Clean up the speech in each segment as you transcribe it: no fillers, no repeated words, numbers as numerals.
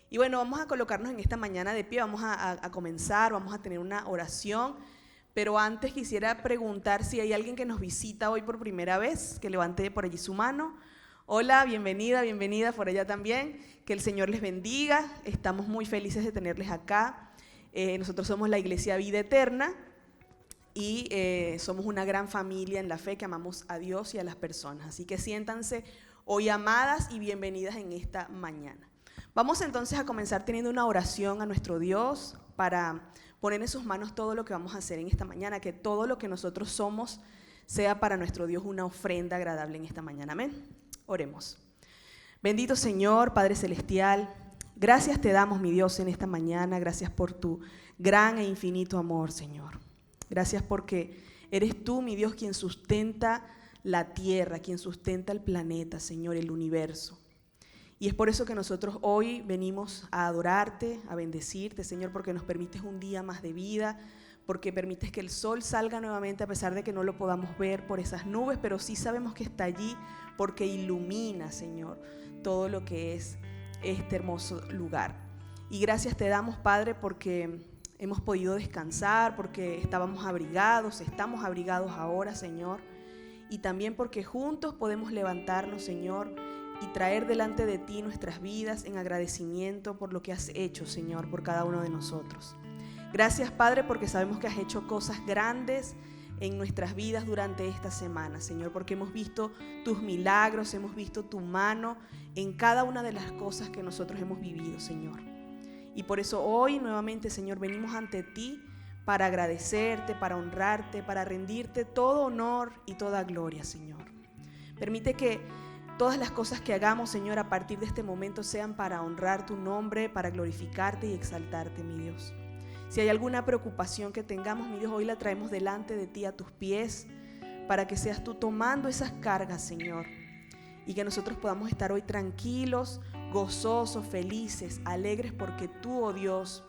Y bueno, vamos a colocarnos en esta mañana de pie, vamos a comenzar, vamos a tener una oración, pero antes quisiera preguntar si hay alguien que nos visita hoy por primera vez, que levante por allí su mano. Hola, bienvenida, bienvenida por allá también, que el Señor les bendiga, estamos muy felices de tenerles acá. Nosotros somos la Iglesia Vida Eterna y somos una gran familia en la fe que amamos a Dios y a las personas, así que siéntanse hoy amadas y bienvenidas en esta mañana. Vamos entonces a comenzar teniendo una oración a nuestro Dios para poner en sus manos todo lo que vamos a hacer en esta mañana, que todo lo que nosotros somos sea para nuestro Dios una ofrenda agradable en esta mañana. Amén. Oremos. Bendito Señor, Padre Celestial, gracias te damos, mi Dios, en esta mañana. Gracias por tu gran e infinito amor, Señor. Gracias porque eres tú, mi Dios, quien sustenta la tierra, quien sustenta el planeta, Señor, el universo. Y es por eso que nosotros hoy venimos a adorarte, a bendecirte, Señor, porque nos permites un día más de vida, porque permites que el sol salga nuevamente a pesar de que no lo podamos ver por esas nubes, pero sí sabemos que está allí porque ilumina, Señor, todo lo que es este hermoso lugar. Y gracias te damos, Padre, porque hemos podido descansar, porque estábamos abrigados, estamos abrigados ahora, Señor, y también porque juntos podemos levantarnos, Señor, y traer delante de ti nuestras vidas en agradecimiento por lo que has hecho, Señor, por cada uno de nosotros. Gracias, Padre, porque sabemos que has hecho cosas grandes en nuestras vidas durante esta semana, Señor, porque hemos visto tus milagros, hemos visto tu mano en cada una de las cosas que nosotros hemos vivido, Señor. Y por eso hoy nuevamente, Señor, venimos ante ti para agradecerte, para honrarte, para rendirte todo honor y toda gloria, Señor. Permite que todas las cosas que hagamos, Señor, a partir de este momento sean para honrar tu nombre, para glorificarte y exaltarte, mi Dios. Si hay alguna preocupación que tengamos, mi Dios, hoy la traemos delante de ti a tus pies, para que seas tú tomando esas cargas, Señor, y que nosotros podamos estar hoy tranquilos, gozosos, felices, alegres, porque tú, oh Dios,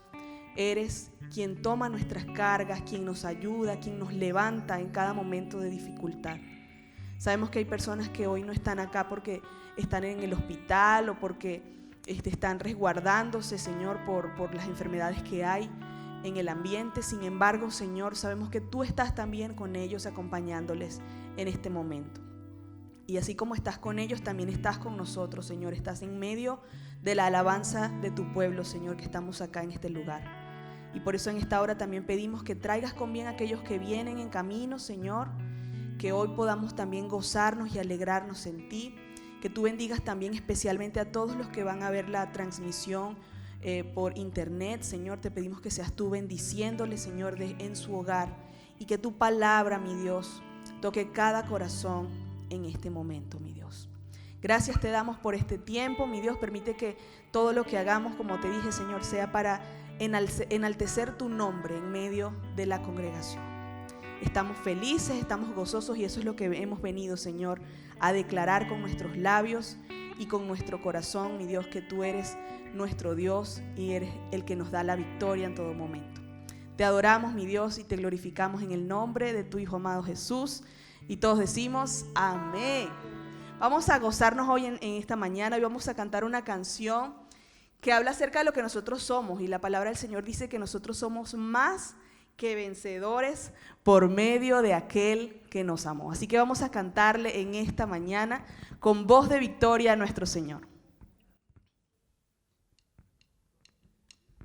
eres quien toma nuestras cargas, quien nos ayuda, quien nos levanta en cada momento de dificultad. Sabemos que hay personas que hoy no están acá porque están en el hospital o porque están resguardándose, Señor, por las enfermedades que hay en el ambiente. Sin embargo, Señor, sabemos que tú estás también con ellos, acompañándoles en este momento. Y así como estás con ellos, también estás con nosotros, Señor. Estás en medio de la alabanza de tu pueblo, Señor, que estamos acá en este lugar. Y por eso en esta hora también pedimos que traigas con bien a aquellos que vienen en camino, Señor, que hoy podamos también gozarnos y alegrarnos en ti, que tú bendigas también especialmente a todos los que van a ver la transmisión por internet, Señor. Te pedimos que seas tú bendiciéndoles, Señor, en su hogar, y que tu palabra, mi Dios, toque cada corazón en este momento, mi Dios. Gracias te damos por este tiempo, mi Dios. Permite que todo lo que hagamos, como te dije, Señor, sea para enaltecer tu nombre en medio de la congregación. Estamos felices, estamos gozosos, y eso es lo que hemos venido, Señor, a declarar con nuestros labios y con nuestro corazón, mi Dios, que tú eres nuestro Dios y eres el que nos da la victoria en todo momento. Te adoramos, mi Dios, y te glorificamos en el nombre de tu Hijo amado Jesús, y todos decimos amén. Vamos a gozarnos hoy en esta mañana y vamos a cantar una canción que habla acerca de lo que nosotros somos, y la palabra del Señor dice que nosotros somos más que vencedores por medio de aquel que nos amó. Así que vamos a cantarle en esta mañana con voz de victoria a nuestro Señor.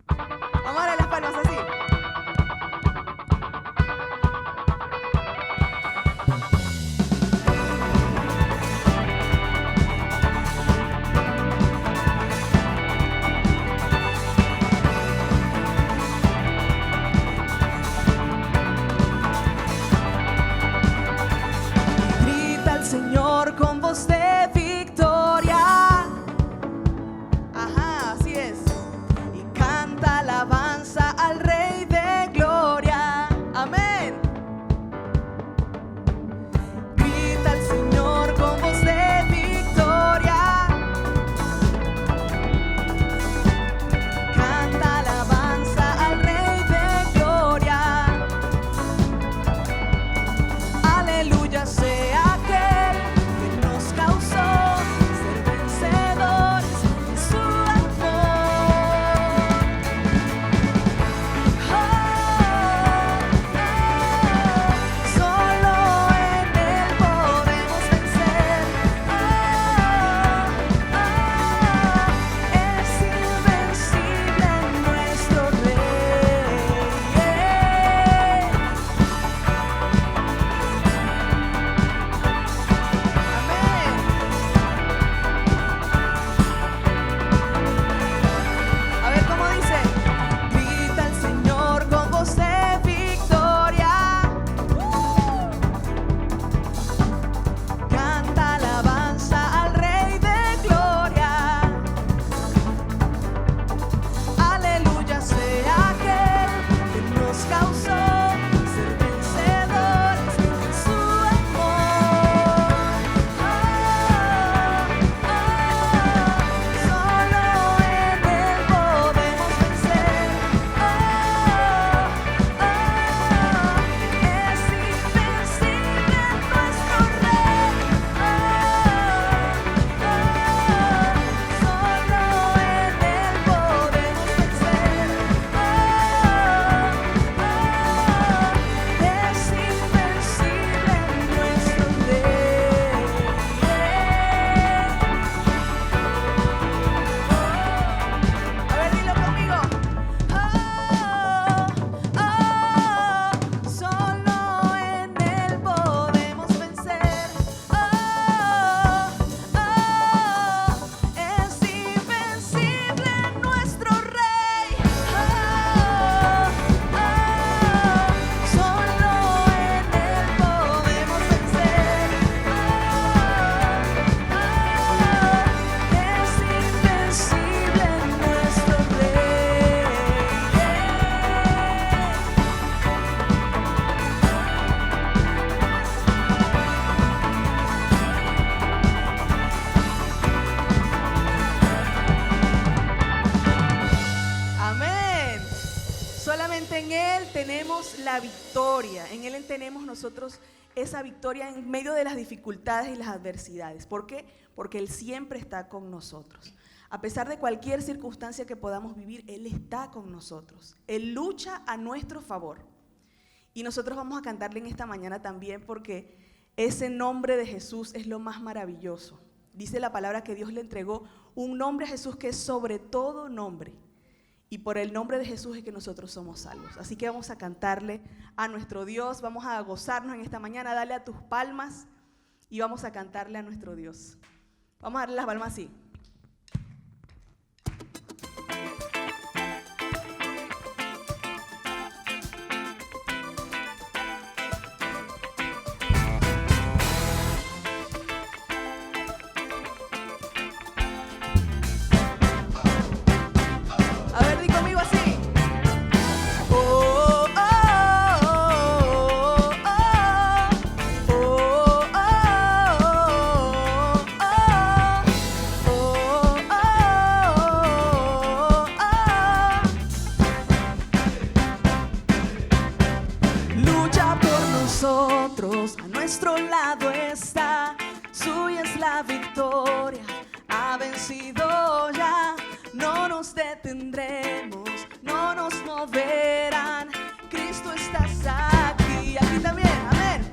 Vamos a darle las palmas así. Señor, con voz de victoria, tenemos la victoria, en Él tenemos nosotros esa victoria en medio de las dificultades y las adversidades. ¿Por qué? Porque Él siempre está con nosotros. A pesar de cualquier circunstancia que podamos vivir, Él está con nosotros. Él lucha a nuestro favor. Y nosotros vamos a cantarle en esta mañana también porque ese nombre de Jesús es lo más maravilloso. Dice la palabra que Dios le entregó un nombre a Jesús que es sobre todo nombre. Y por el nombre de Jesús es que nosotros somos salvos. Así que vamos a cantarle a nuestro Dios, vamos a gozarnos en esta mañana, dale a tus palmas y vamos a cantarle a nuestro Dios. Vamos a darle las palmas así. A nuestro lado está, suya es la victoria, ha vencido ya, no nos detendremos, no nos moverán, Cristo está aquí, aquí también, amén.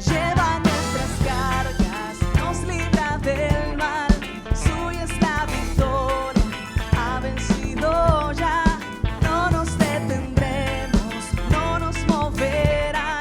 Lleva nuestras cargas, nos libra del mal, suya es la victoria, ha vencido ya, no nos detendremos, no nos moverán.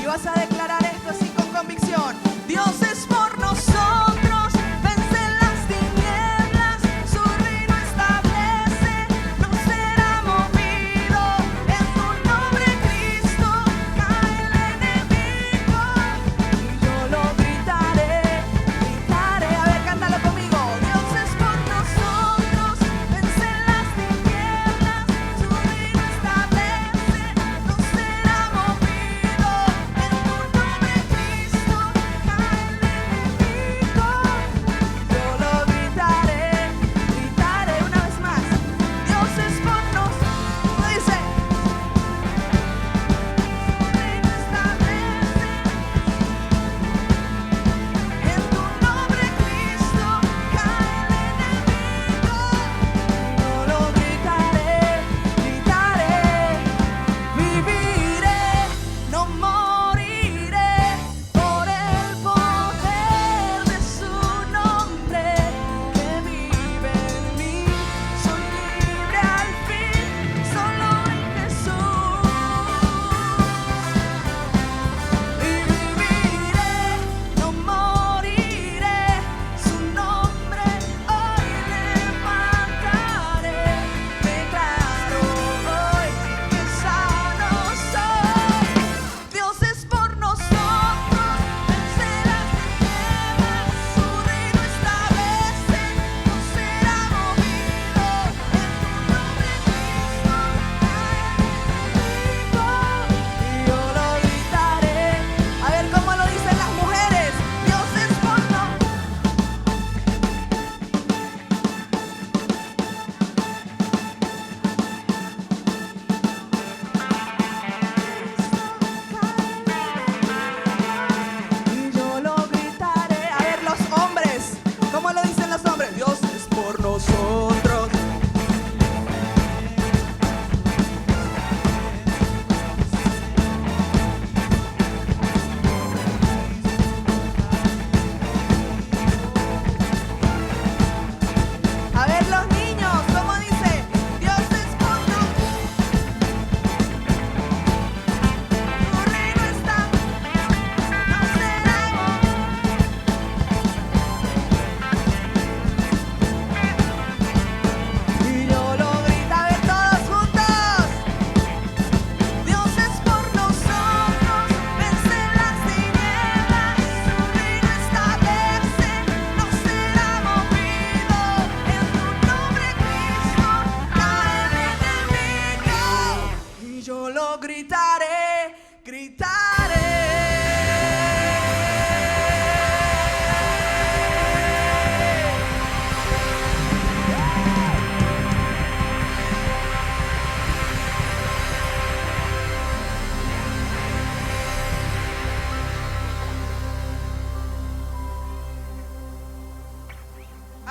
Vas a declarar esto así con convicción. Dios es por nosotros, vence las tinieblas, su reino establece, no será movido. En tu nombre, Cristo, cae el enemigo. Y yo lo gritaré, gritaré. A ver, cántalo conmigo. Dios es por nosotros, vence las tinieblas, su reino establece, no será movido.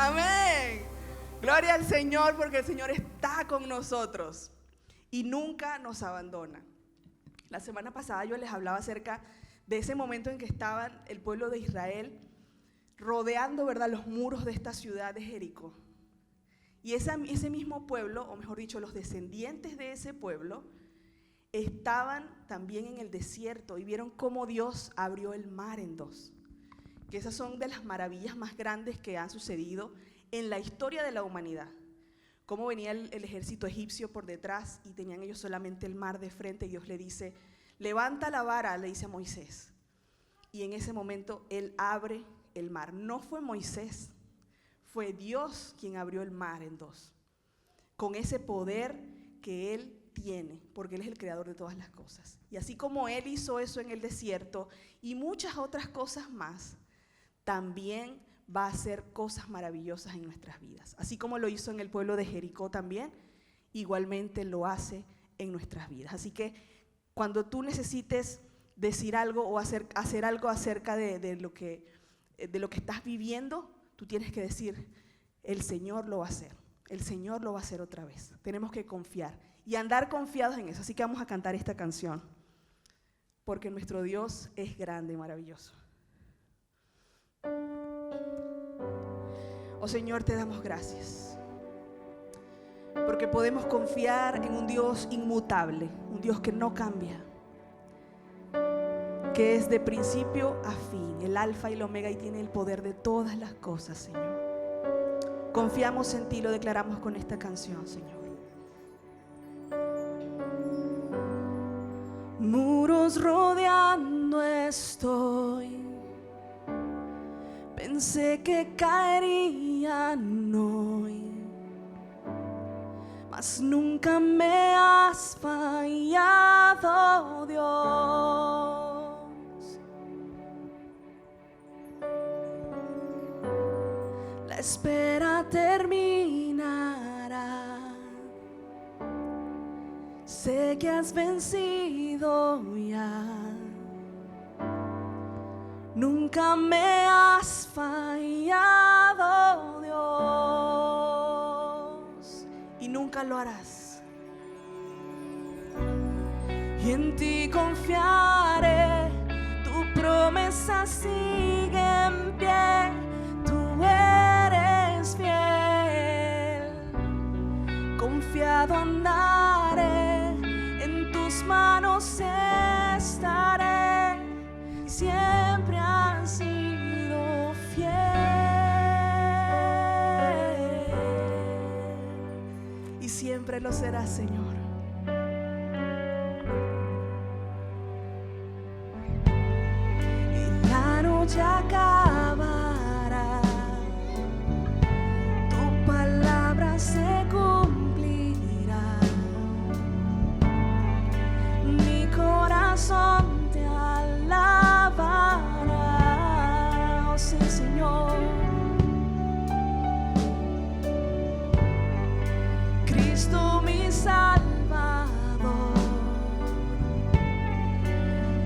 Amén. Gloria al Señor, porque el Señor está con nosotros y nunca nos abandona. La semana pasada yo les hablaba acerca de ese momento en que estaba el pueblo de Israel rodeando, ¿verdad?, los muros de esta ciudad de Jericó. Y ese mismo pueblo, o mejor dicho, los descendientes de ese pueblo, estaban también en el desierto y vieron cómo Dios abrió el mar en dos. Que esas son de las maravillas más grandes que han sucedido en la historia de la humanidad. Cómo venía el ejército egipcio por detrás y tenían ellos solamente el mar de frente, y Dios le dice, levanta la vara, le dice a Moisés. Y en ese momento él abre el mar. No fue Moisés, fue Dios quien abrió el mar en dos, con ese poder que Él tiene, porque Él es el creador de todas las cosas. Y así como Él hizo eso en el desierto y muchas otras cosas más, también va a hacer cosas maravillosas en nuestras vidas. Así como lo hizo en el pueblo de Jericó también, igualmente lo hace en nuestras vidas. Así que cuando tú necesites decir algo o hacer algo acerca de lo que estás viviendo, tú tienes que decir, el Señor lo va a hacer, el Señor lo va a hacer otra vez. Tenemos que confiar y andar confiados en eso. Así que vamos a cantar esta canción, porque nuestro Dios es grande y maravilloso. Oh Señor, te damos gracias, porque podemos confiar en un Dios inmutable, un Dios que no cambia, que es de principio a fin, el alfa y el omega, y tiene el poder de todas las cosas, Señor. Confiamos en ti, lo declaramos con esta canción, Señor. Muros rodeando estoy, pensé que caerían hoy, mas nunca me has fallado, Dios. La espera terminará, sé que has vencido ya, nunca me has fallado, Dios, y nunca lo harás. Y en ti confiaré, tu promesa sigue en pie, tú eres fiel, confiado andaré, en tus manos estaré, siempre has sido fiel, y siempre lo serás, Señor. Y la noche acabará, tu palabra se cumplirá, mi corazón te alabará, oh sí, Señor. Cristo mi Salvador,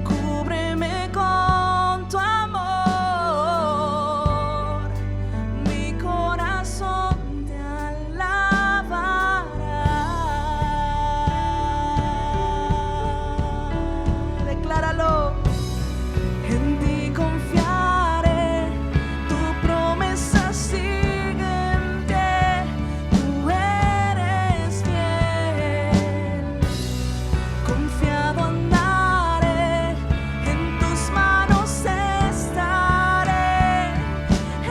cúbreme con tu amor, mi corazón te alabará. Decláralo. En ti confiaré, tu promesa sigue en pie, tú eres fiel, confiado andaré, en tus manos estaré,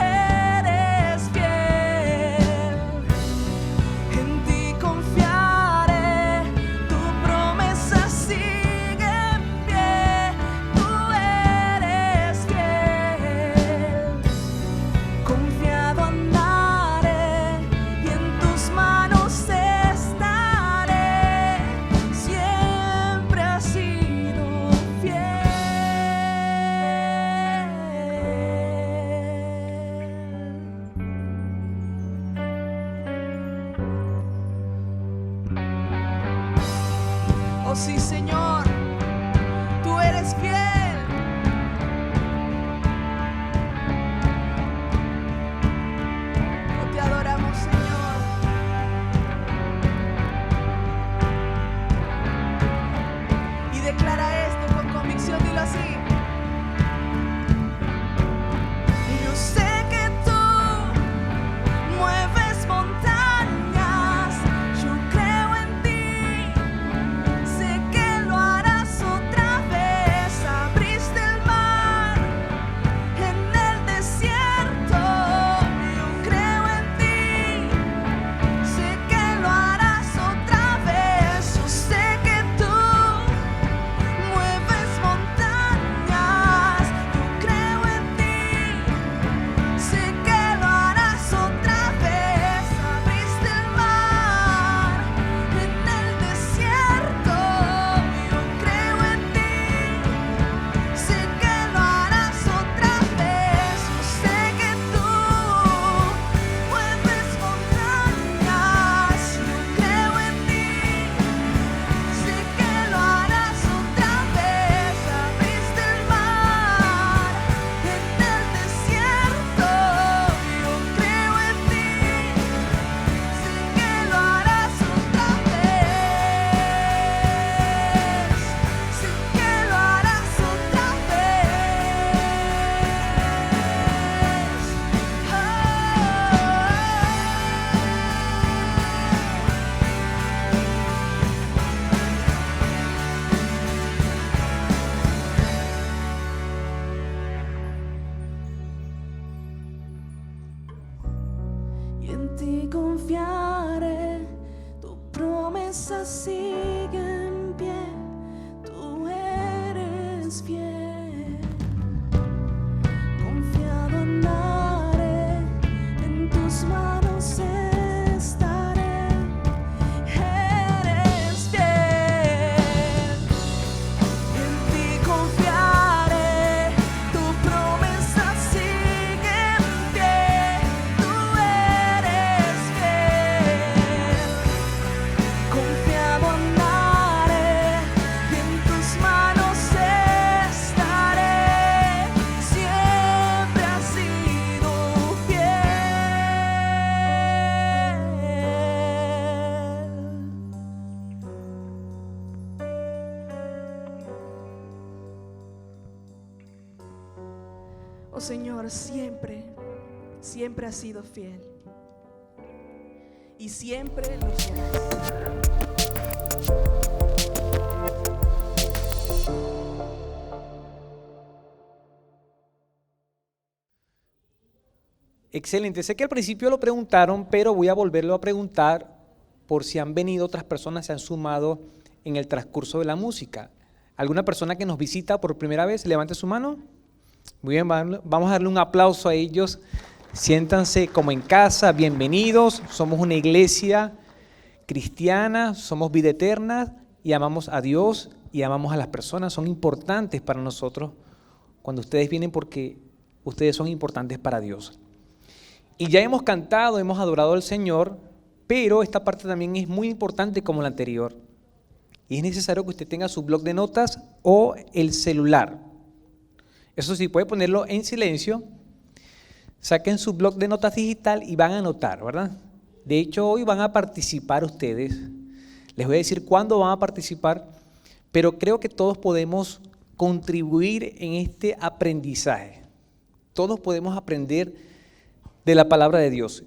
eres fiel, en ti confiaré, tu promesa sigue en pie, tú eres fiel, confiado andaré, y en tus manos estaré, siempre has sido fiel. Oh sí, Señor, tú eres fiel. confiaré, tu promesa sigue en pie, tú eres fiel. Confiado andaré, en tus manos estaré, eres fiel. En ti confiaré, tu promesa sigue en pie, tú eres fiel. Confiado andaré, y en tus manos estaré, siempre has sido fiel. Oh Señor, siempre has sido fiel y siempre lo serás. Excelente. Sé que al principio lo preguntaron, pero voy a volverlo a preguntar por si han venido otras personas, se han sumado en el transcurso de la música. ¿Alguna persona que nos visita por primera vez? Levante su mano. Muy bien, vamos a darle un aplauso a ellos. Siéntanse como en casa, bienvenidos. Somos una iglesia cristiana, somos vida eterna y amamos a Dios y amamos a las personas. Son importantes para nosotros cuando ustedes vienen porque ustedes son importantes para Dios. Y ya hemos cantado, hemos adorado al Señor, pero esta parte también es muy importante como la anterior. Y es necesario que usted tenga su bloc de notas o el celular. Eso sí, puede ponerlo en silencio. Saquen su bloc de notas digital y van a anotar, ¿verdad? De hecho, hoy van a participar ustedes. Les voy a decir cuándo van a participar, pero creo que todos podemos contribuir en este aprendizaje. Todos podemos aprender de la palabra de Dios.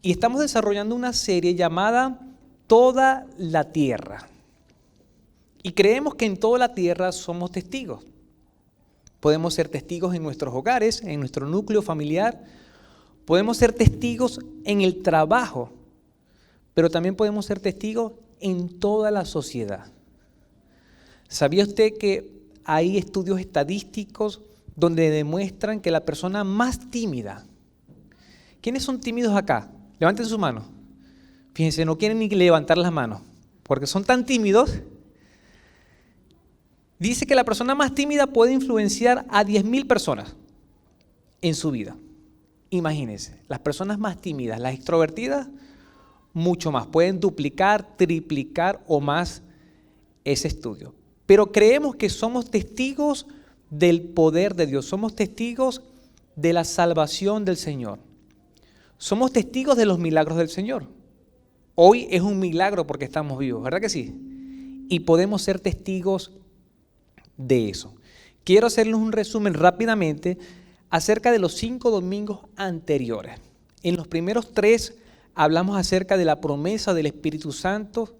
Y estamos desarrollando una serie llamada Toda la Tierra. Y creemos que en toda la tierra somos testigos. Podemos ser testigos en nuestros hogares, en nuestro núcleo familiar. Podemos ser testigos en el trabajo, pero también podemos ser testigos en toda la sociedad. ¿Sabía usted que hay estudios estadísticos donde demuestran que la persona más tímida, ¿quiénes son tímidos acá? Levanten su mano. Fíjense, no quieren ni levantar las manos, porque son tan tímidos. Dice que la persona más tímida puede influenciar a 10.000 personas en su vida. Imagínense, las personas más tímidas, las extrovertidas, mucho más. Pueden duplicar, triplicar o más ese estudio. Pero creemos que somos testigos del poder de Dios, somos testigos de la salvación del Señor. Somos testigos de los milagros del Señor. Hoy es un milagro porque estamos vivos, ¿verdad que sí? Y podemos ser testigos de eso. Quiero hacerles un resumen rápidamente acerca de los 5 domingos anteriores. En los primeros 3 hablamos acerca de la promesa del Espíritu Santo.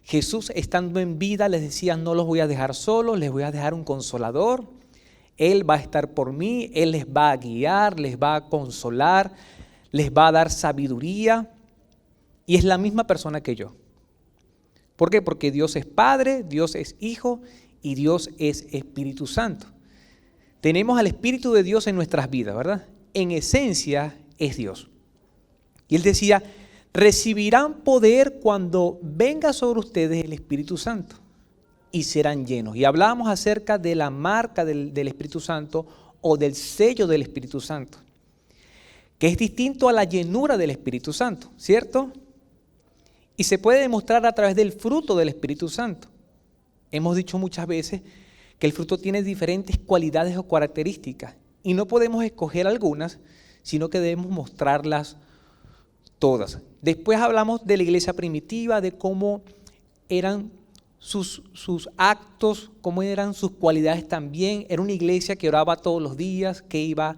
Jesús, estando en vida, les decía: no los voy a dejar solos, les voy a dejar un consolador. Él va a estar por mí, Él les va a guiar, les va a consolar, les va a dar sabiduría. Y es la misma persona que yo. ¿Por qué? Porque Dios es Padre, Dios es Hijo y Dios es Espíritu Santo. Tenemos al Espíritu de Dios en nuestras vidas, ¿verdad? En esencia es Dios. Y Él decía: recibirán poder cuando venga sobre ustedes el Espíritu Santo y serán llenos. Y hablábamos acerca de la marca del Espíritu Santo o del sello del Espíritu Santo, que es distinto a la llenura del Espíritu Santo, ¿cierto? Y se puede demostrar a través del fruto del Espíritu Santo. Hemos dicho muchas veces que el fruto tiene diferentes cualidades o características y no podemos escoger algunas, sino que debemos mostrarlas todas. Después hablamos de la iglesia primitiva, de cómo eran sus actos, cómo eran sus cualidades también. Era una iglesia que oraba todos los días, que iba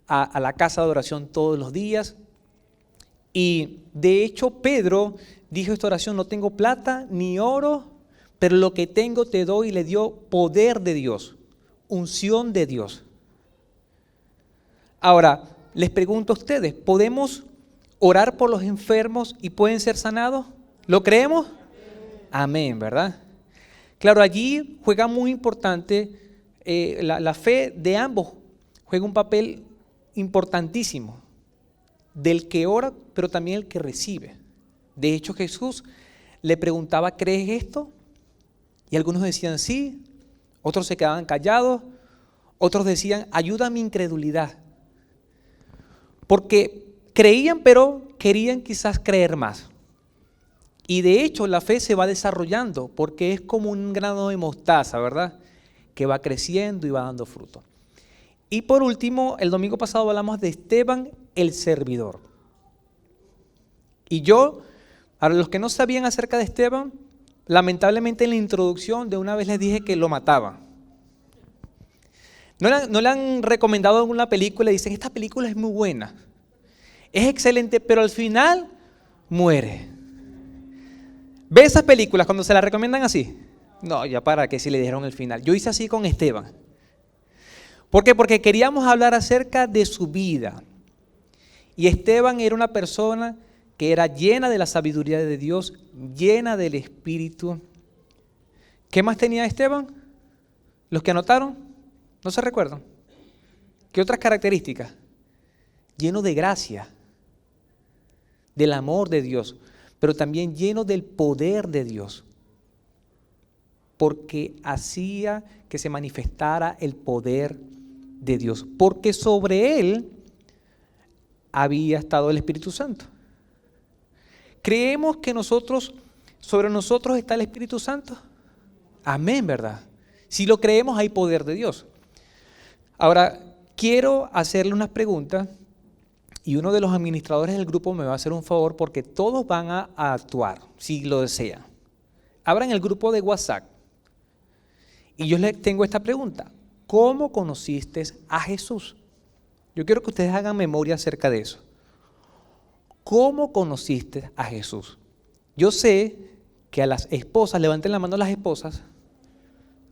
a la casa de oración todos los días. Y de hecho Pedro dijo esta oración: no tengo plata ni oro, pero lo que tengo te doy. Y le dio poder de Dios, unción de Dios. Ahora, les pregunto a ustedes, ¿podemos orar por los enfermos y pueden ser sanados? ¿Lo creemos? Amén, ¿verdad? Claro, allí juega muy importante la fe de ambos, juega un papel importantísimo, del que ora, pero también el que recibe. De hecho, Jesús le preguntaba, ¿crees esto? Y algunos decían sí, otros se quedaban callados, otros decían, ayuda a mi incredulidad. Porque creían, pero querían quizás creer más. Y de hecho la fe se va desarrollando porque es como un grano de mostaza, ¿verdad? Que va creciendo y va dando fruto. Y por último, el domingo pasado hablamos de Esteban el servidor. Y yo, a los que no sabían acerca de Esteban, lamentablemente en la introducción de una vez les dije que lo mataban. No le han recomendado alguna película y dicen, esta película es muy buena, es excelente, pero al final muere. ¿Ve esas películas cuando se las recomiendan así? No, ya para qué si le dijeron el final. Yo hice así con Esteban. ¿Por qué? Porque queríamos hablar acerca de su vida. Y Esteban era una persona que era llena de la sabiduría de Dios, llena del Espíritu. ¿Qué más tenía Esteban? ¿Los que anotaron? ¿No se recuerdan? ¿Qué otras características? Lleno de gracia, del amor de Dios, pero también lleno del poder de Dios, porque hacía que se manifestara el poder de Dios, porque sobre él había estado el Espíritu Santo. ¿Creemos que sobre nosotros está el Espíritu Santo? Amén, ¿verdad? Si lo creemos, hay poder de Dios. Ahora, quiero hacerle unas preguntas y uno de los administradores del grupo me va a hacer un favor porque todos van a actuar, si lo desean. Abran el grupo de WhatsApp y yo les tengo esta pregunta. ¿Cómo conociste a Jesús? Yo quiero que ustedes hagan memoria acerca de eso. ¿Cómo conociste a Jesús? Yo sé que a las esposas, levanten la mano las esposas.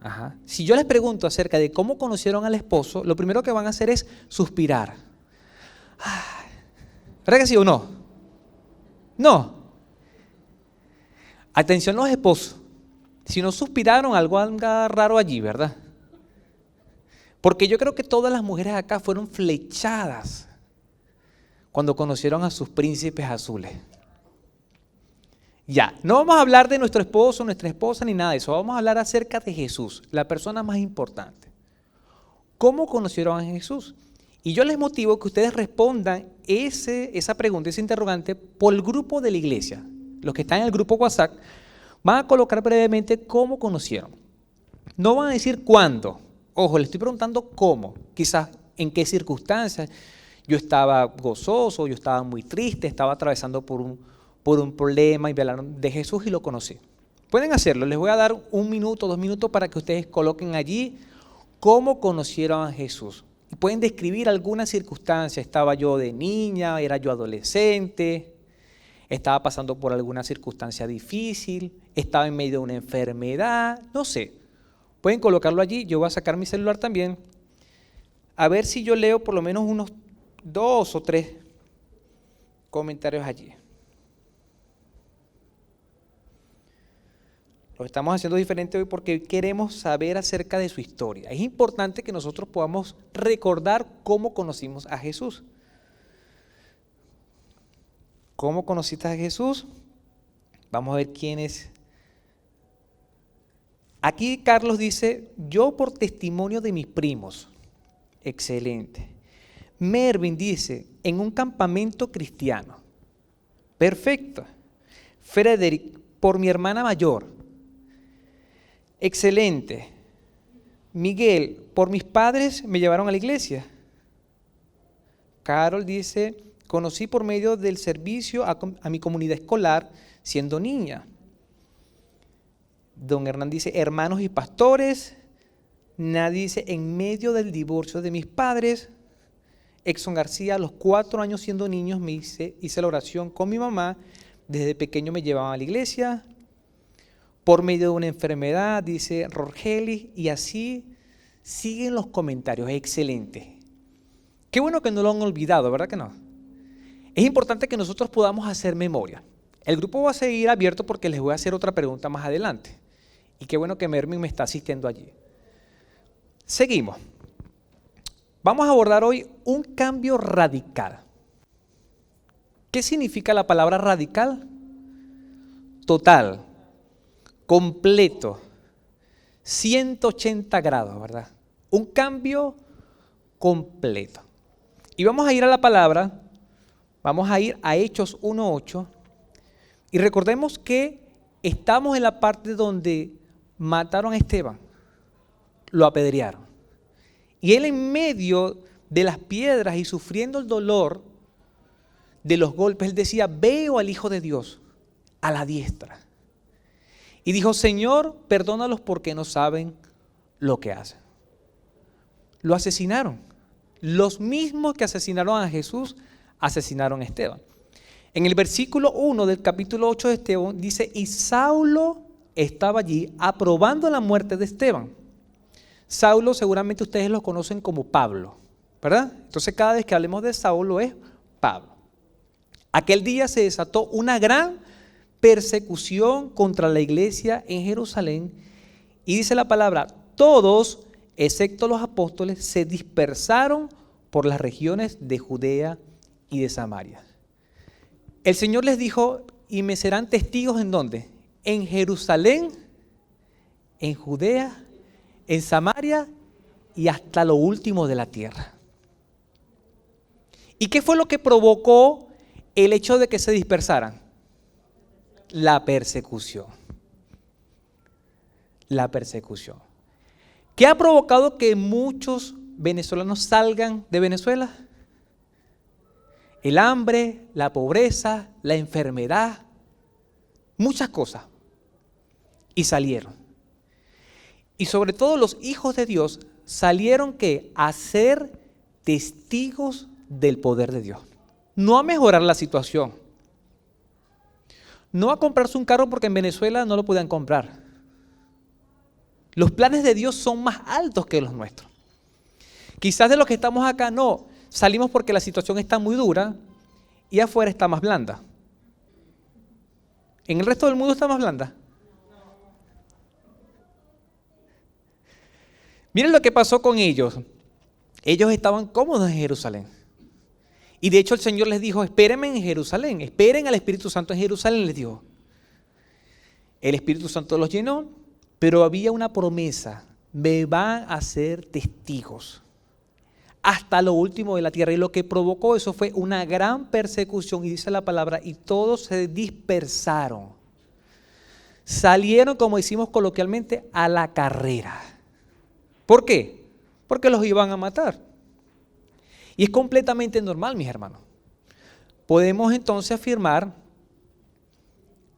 Ajá. Si yo les pregunto acerca de cómo conocieron al esposo, lo primero que van a hacer es suspirar. ¿Verdad que sí o no? No. Atención los esposos. Si no suspiraron, algo anda raro allí, ¿verdad? Porque yo creo que todas las mujeres acá fueron flechadas cuando conocieron a sus príncipes azules. Ya, no vamos a hablar de nuestro esposo, nuestra esposa, ni nada de eso. Vamos a hablar acerca de Jesús, la persona más importante. ¿Cómo conocieron a Jesús? Y yo les motivo que ustedes respondan esa pregunta, ese interrogante, por el grupo de la iglesia. Los que están en el grupo WhatsApp van a colocar brevemente cómo conocieron. No van a decir cuándo. Ojo, les estoy preguntando cómo, quizás en qué circunstancias. Yo estaba gozoso, yo estaba muy triste, estaba atravesando por un problema y me hablaron de Jesús y lo conocí. Pueden hacerlo, les voy a dar 1 minuto, 2 minutos para que ustedes coloquen allí cómo conocieron a Jesús. Y pueden describir alguna circunstancia, estaba yo de niña, era yo adolescente, estaba pasando por alguna circunstancia difícil, estaba en medio de una enfermedad, no sé. Pueden colocarlo allí, yo voy a sacar mi celular también, a ver si yo leo por lo menos unos 2 o 3 comentarios allí. Lo estamos haciendo diferente hoy porque queremos saber acerca de su historia. Es importante que nosotros podamos recordar cómo conocimos a Jesús. ¿Cómo conociste a Jesús? Vamos a ver quién es. Aquí Carlos dice, yo por testimonio de mis primos. Excelente. Mervin dice, en un campamento cristiano. Perfecto. Frederick, por mi hermana mayor. Excelente. Miguel, por mis padres me llevaron a la iglesia. Carol dice, conocí por medio del servicio a mi comunidad escolar siendo niña. Don Hernán dice, hermanos y pastores. Nadie dice, en medio del divorcio de mis padres. Exxon García, a los 4 años siendo niños hice la oración con mi mamá. Desde pequeño me llevaban a la iglesia. Por medio de una enfermedad, dice Rogelis, y así siguen los comentarios. Excelente. Qué bueno que no lo han olvidado, ¿verdad que no? es importante que nosotros podamos hacer memoria. El grupo va a seguir abierto porque les voy a hacer otra pregunta más adelante. Y qué bueno que Mermin me está asistiendo allí. Seguimos. Vamos a abordar hoy un cambio radical. ¿Qué significa la palabra radical? Total, completo, 180 grados, ¿verdad? Un cambio completo. Y vamos a ir a la palabra, vamos a ir a Hechos 1:8 y recordemos que estamos en la parte donde mataron a Esteban, lo apedrearon. Y él en medio de las piedras y sufriendo el dolor de los golpes, él decía, veo al Hijo de Dios a la diestra. Y dijo, Señor, perdónalos porque no saben lo que hacen. Lo asesinaron. Los mismos que asesinaron a Jesús, asesinaron a Esteban. En el versículo 1 del capítulo 8 de Esteban dice, y Saulo estaba allí aprobando la muerte de Esteban. Saulo seguramente ustedes lo conocen como Pablo, ¿verdad? Entonces cada vez que hablemos de Saulo es Pablo. Aquel día se desató una gran persecución contra la iglesia en Jerusalén y dice la palabra, todos, excepto los apóstoles, se dispersaron por las regiones de Judea y de Samaria. El Señor les dijo, y me serán testigos ¿en dónde? En Jerusalén, en Judea, en Samaria y hasta lo último de la tierra. ¿Y qué fue lo que provocó el hecho de que se dispersaran? La persecución. La persecución. ¿Qué ha provocado que muchos venezolanos salgan de Venezuela? El hambre, la pobreza, la enfermedad, muchas cosas. Y salieron. Y sobre todo los hijos de Dios salieron ¿qué? A ser testigos del poder de Dios. No a mejorar la situación. No a comprarse un carro porque en Venezuela no lo podían comprar. Los planes de Dios son más altos que los nuestros. Quizás de los que estamos acá no. Salimos porque la situación está muy dura y afuera está más blanda. ¿En el resto del mundo está más blanda? Miren lo que pasó con ellos. Ellos estaban cómodos en Jerusalén. Y de hecho el Señor les dijo, espérenme en Jerusalén, esperen al Espíritu Santo en Jerusalén, les dijo. El Espíritu Santo los llenó, pero había una promesa, me van a ser testigos hasta lo último de la tierra. Y lo que provocó eso fue una gran persecución, y dice la palabra, y todos se dispersaron. Salieron, como decimos coloquialmente, a la carrera. ¿Por qué? Porque los iban a matar. Y es completamente normal, mis hermanos. Podemos entonces afirmar,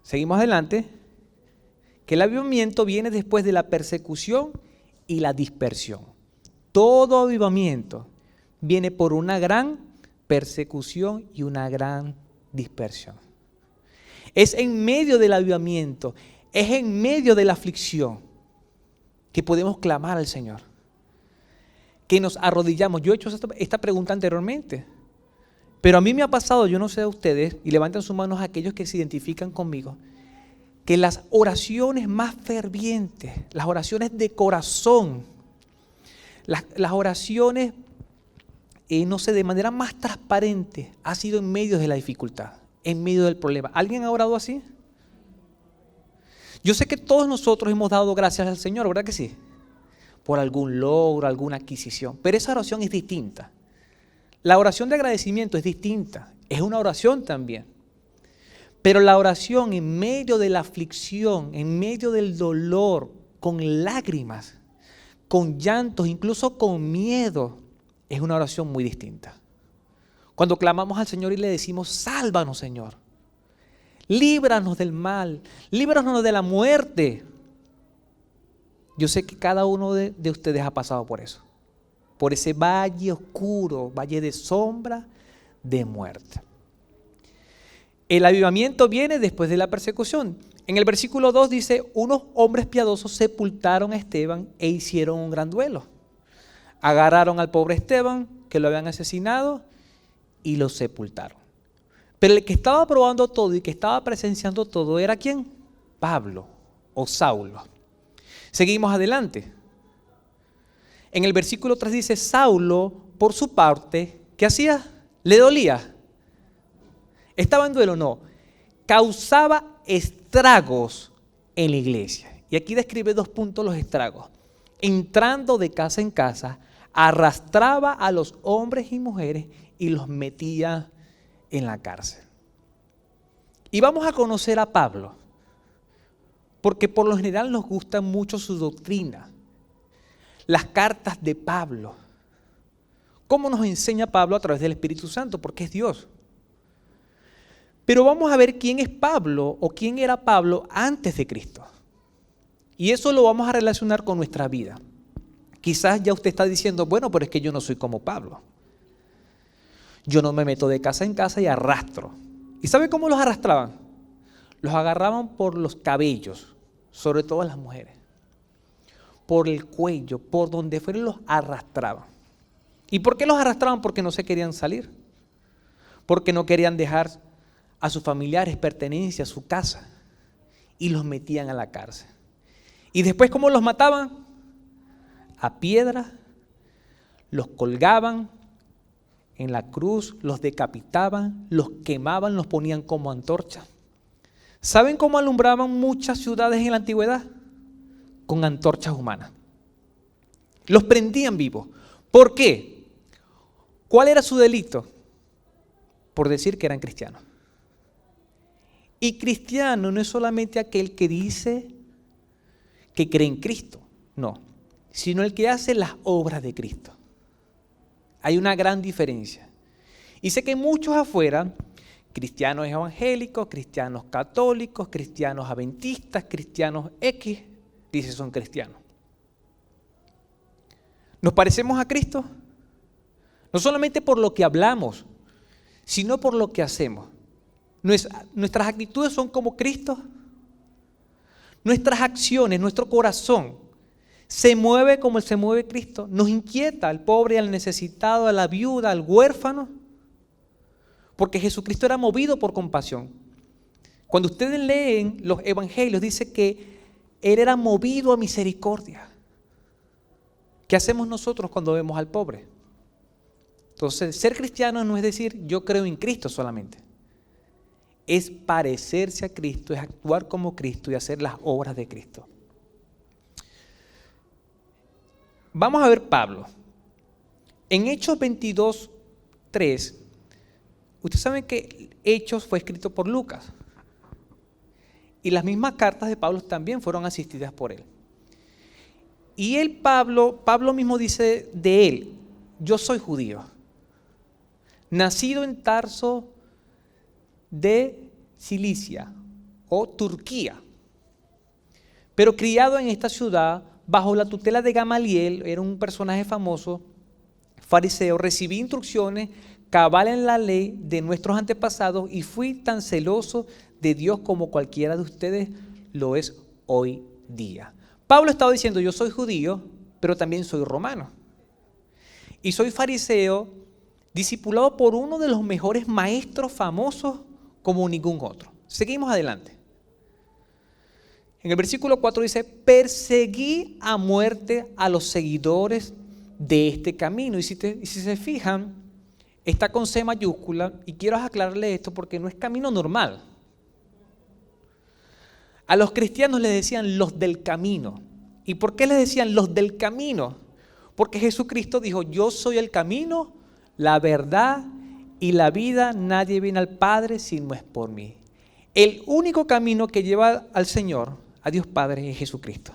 seguimos adelante, que el avivamiento viene después de la persecución y la dispersión. Todo avivamiento viene por una gran persecución y una gran dispersión. Es en medio del avivamiento, es en medio de la aflicción que podemos clamar al Señor, que nos arrodillamos. Yo he hecho esta pregunta anteriormente, pero a mí me ha pasado, yo no sé a ustedes, y levanten sus manos aquellos que se identifican conmigo, que las oraciones más fervientes, las oraciones de corazón, las oraciones, no sé, de manera más transparente, ha sido en medio de la dificultad, en medio del problema. ¿Alguien ha orado así? Yo sé que todos nosotros hemos dado gracias al Señor, ¿verdad que sí? Por algún logro, alguna adquisición, pero esa oración es distinta. La oración de agradecimiento es distinta, es una oración también. Pero la oración en medio de la aflicción, en medio del dolor, con lágrimas, con llantos, incluso con miedo, es una oración muy distinta. Cuando clamamos al Señor y le decimos, sálvanos, Señor, líbranos del mal, líbranos de la muerte. Yo sé que cada uno de ustedes ha pasado por eso, por ese valle oscuro, valle de sombra, de muerte. El avivamiento viene después de la persecución. En el versículo 2 dice, unos hombres piadosos sepultaron a Esteban e hicieron un gran duelo. Agarraron al pobre Esteban, que lo habían asesinado, y lo sepultaron. Pero el que estaba probando todo y que estaba presenciando todo era ¿quién? Pablo o Saulo. Seguimos adelante. En el versículo 3 dice, Saulo, por su parte, ¿qué hacía? ¿Le dolía? ¿Estaba en duelo? No. Causaba estragos en la iglesia. Y aquí describe 2 puntos los estragos. Entrando de casa en casa, arrastraba a los hombres y mujeres y los metía en la cárcel. Y vamos a conocer a Pablo, porque por lo general nos gusta mucho su doctrina, las cartas de Pablo. ¿Cómo nos enseña Pablo? A través del Espíritu Santo, porque es Dios. Pero vamos a ver quién es Pablo o quién era Pablo antes de Cristo. Y eso lo vamos a relacionar con nuestra vida. Quizás ya usted está diciendo, bueno, pero es que yo no soy como Pablo. Yo no me meto de casa en casa y arrastro. ¿Y sabe cómo los arrastraban? Los agarraban por los cabellos, sobre todo las mujeres. Por el cuello, por donde fueran los arrastraban. ¿Y por qué los arrastraban? Porque no se querían salir. Porque no querían dejar a sus familiares pertenencias, a su casa. Y los metían a la cárcel. ¿Y después cómo los mataban? A piedra, los colgaban en la cruz, los decapitaban, los quemaban, los ponían como antorcha. ¿Saben cómo alumbraban muchas ciudades en la antigüedad? Con antorchas humanas. Los prendían vivos. ¿Por qué? ¿Cuál era su delito? Por decir que eran cristianos. Y cristiano no es solamente aquel que dice que cree en Cristo, no, sino el que hace las obras de Cristo. Hay una gran diferencia. Y sé que muchos afuera, cristianos evangélicos, cristianos católicos, cristianos adventistas, cristianos X, dicen son cristianos. ¿Nos parecemos a Cristo? No solamente por lo que hablamos, sino por lo que hacemos. Nuestras actitudes son como Cristo. Nuestras acciones, nuestro corazón se mueve como se mueve Cristo. Nos inquieta al pobre, al necesitado, a la viuda, al huérfano. Porque Jesucristo era movido por compasión. Cuando ustedes leen los evangelios, dice que Él era movido a misericordia. ¿Qué hacemos nosotros cuando vemos al pobre? Entonces, ser cristiano no es decir yo creo en Cristo solamente. Es parecerse a Cristo, es actuar como Cristo y hacer las obras de Cristo. Vamos a ver Pablo. En Hechos 22:3, ustedes saben que Hechos fue escrito por Lucas. Y las mismas cartas de Pablo también fueron asistidas por él. Y Pablo mismo dice de él, yo soy judío, nacido en Tarso de Cilicia o Turquía, pero criado en esta ciudad bajo la tutela de Gamaliel, era un personaje famoso, fariseo, recibí instrucciones cabal en la ley de nuestros antepasados y fui tan celoso de Dios como cualquiera de ustedes lo es hoy día. Pablo estaba diciendo, yo soy judío, pero también soy romano. Y soy fariseo, discipulado por uno de los mejores maestros famosos como ningún otro. Seguimos adelante. En el versículo 4 dice, perseguí a muerte a los seguidores de este camino. Y si se fijan, está con C mayúscula, y quiero aclararle esto porque no es camino normal. A los cristianos les decían los del camino. ¿Y por qué les decían los del camino? Porque Jesucristo dijo, yo soy el camino, la verdad y la vida, nadie viene al Padre si no es por mí. El único camino que lleva al Señor, a Dios Padre, es Jesucristo.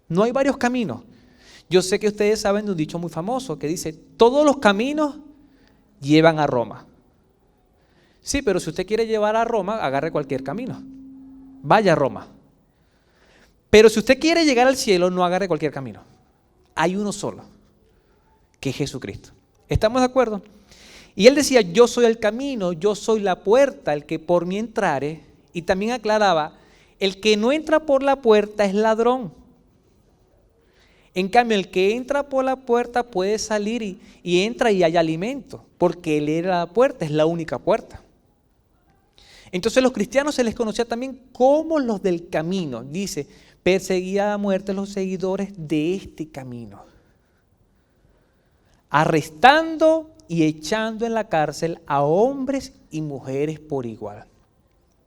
No hay varios caminos. Yo sé que ustedes saben de un dicho muy famoso que dice, todos los caminos llevan a Roma. Sí, pero si usted quiere llevar a Roma, agarre cualquier camino. Vaya a Roma. Pero si usted quiere llegar al cielo, no agarre cualquier camino. Hay uno solo, que es Jesucristo. ¿Estamos de acuerdo? Y él decía, yo soy el camino, yo soy la puerta, el que por mí entrare. Y también aclaraba, el que no entra por la puerta es ladrón. En cambio, el que entra por la puerta puede salir y entra y hay alimento, porque él era la puerta, es la única puerta. Entonces los cristianos se les conocía también como los del camino. Dice, perseguía a muerte a los seguidores de este camino, arrestando y echando en la cárcel a hombres y mujeres por igual.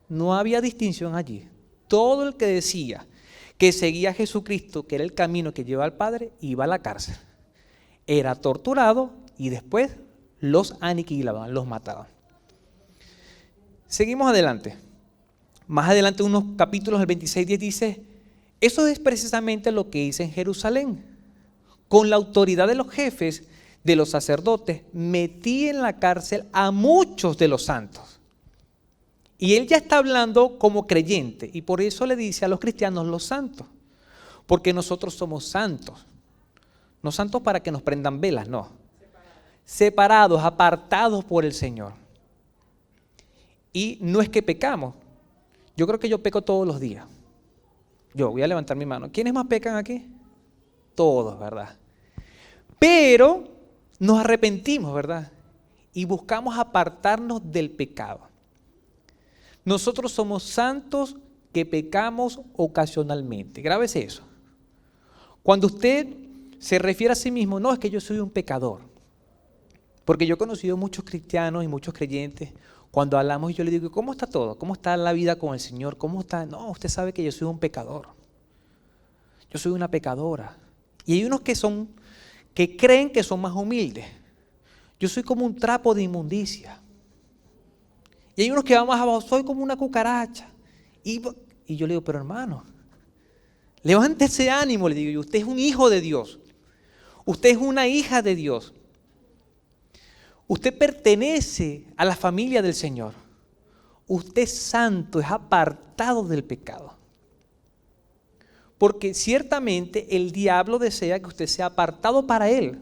No había distinción allí. Todo el que decía que seguía a Jesucristo, que era el camino que lleva al Padre, iba a la cárcel. Era torturado y después los aniquilaban, los mataban. Seguimos adelante. Más adelante, unos capítulos, el 26:10 dice, eso es precisamente lo que hice en Jerusalén. Con la autoridad de los jefes, de los sacerdotes, metí en la cárcel a muchos de los santos. Y él ya está hablando como creyente, y por eso le dice a los cristianos los santos, porque nosotros somos santos. No santos para que nos prendan velas, no. Separados, apartados por el Señor. Y no es que pecamos. Yo creo que yo peco todos los días. Yo voy a levantar mi mano. ¿Quiénes más pecan aquí? Todos, ¿verdad? Pero nos arrepentimos, ¿verdad? Y buscamos apartarnos del pecado. Nosotros somos santos que pecamos ocasionalmente. Grábese eso. Cuando usted se refiere a sí mismo, no, es que yo soy un pecador. Porque yo he conocido muchos cristianos y muchos creyentes. Cuando hablamos, yo le digo, ¿cómo está todo? ¿Cómo está la vida con el Señor? ¿Cómo está? No, usted sabe que yo soy un pecador. Yo soy una pecadora. Y hay unos que creen que son más humildes. Yo soy como un trapo de inmundicia. Y hay unos que van más abajo, soy como una cucaracha. Y yo le digo, pero hermano, levante ese ánimo, le digo, usted es un hijo de Dios. Usted es una hija de Dios. Usted pertenece a la familia del Señor. Usted es santo, es apartado del pecado. Porque ciertamente el diablo desea que usted sea apartado para él.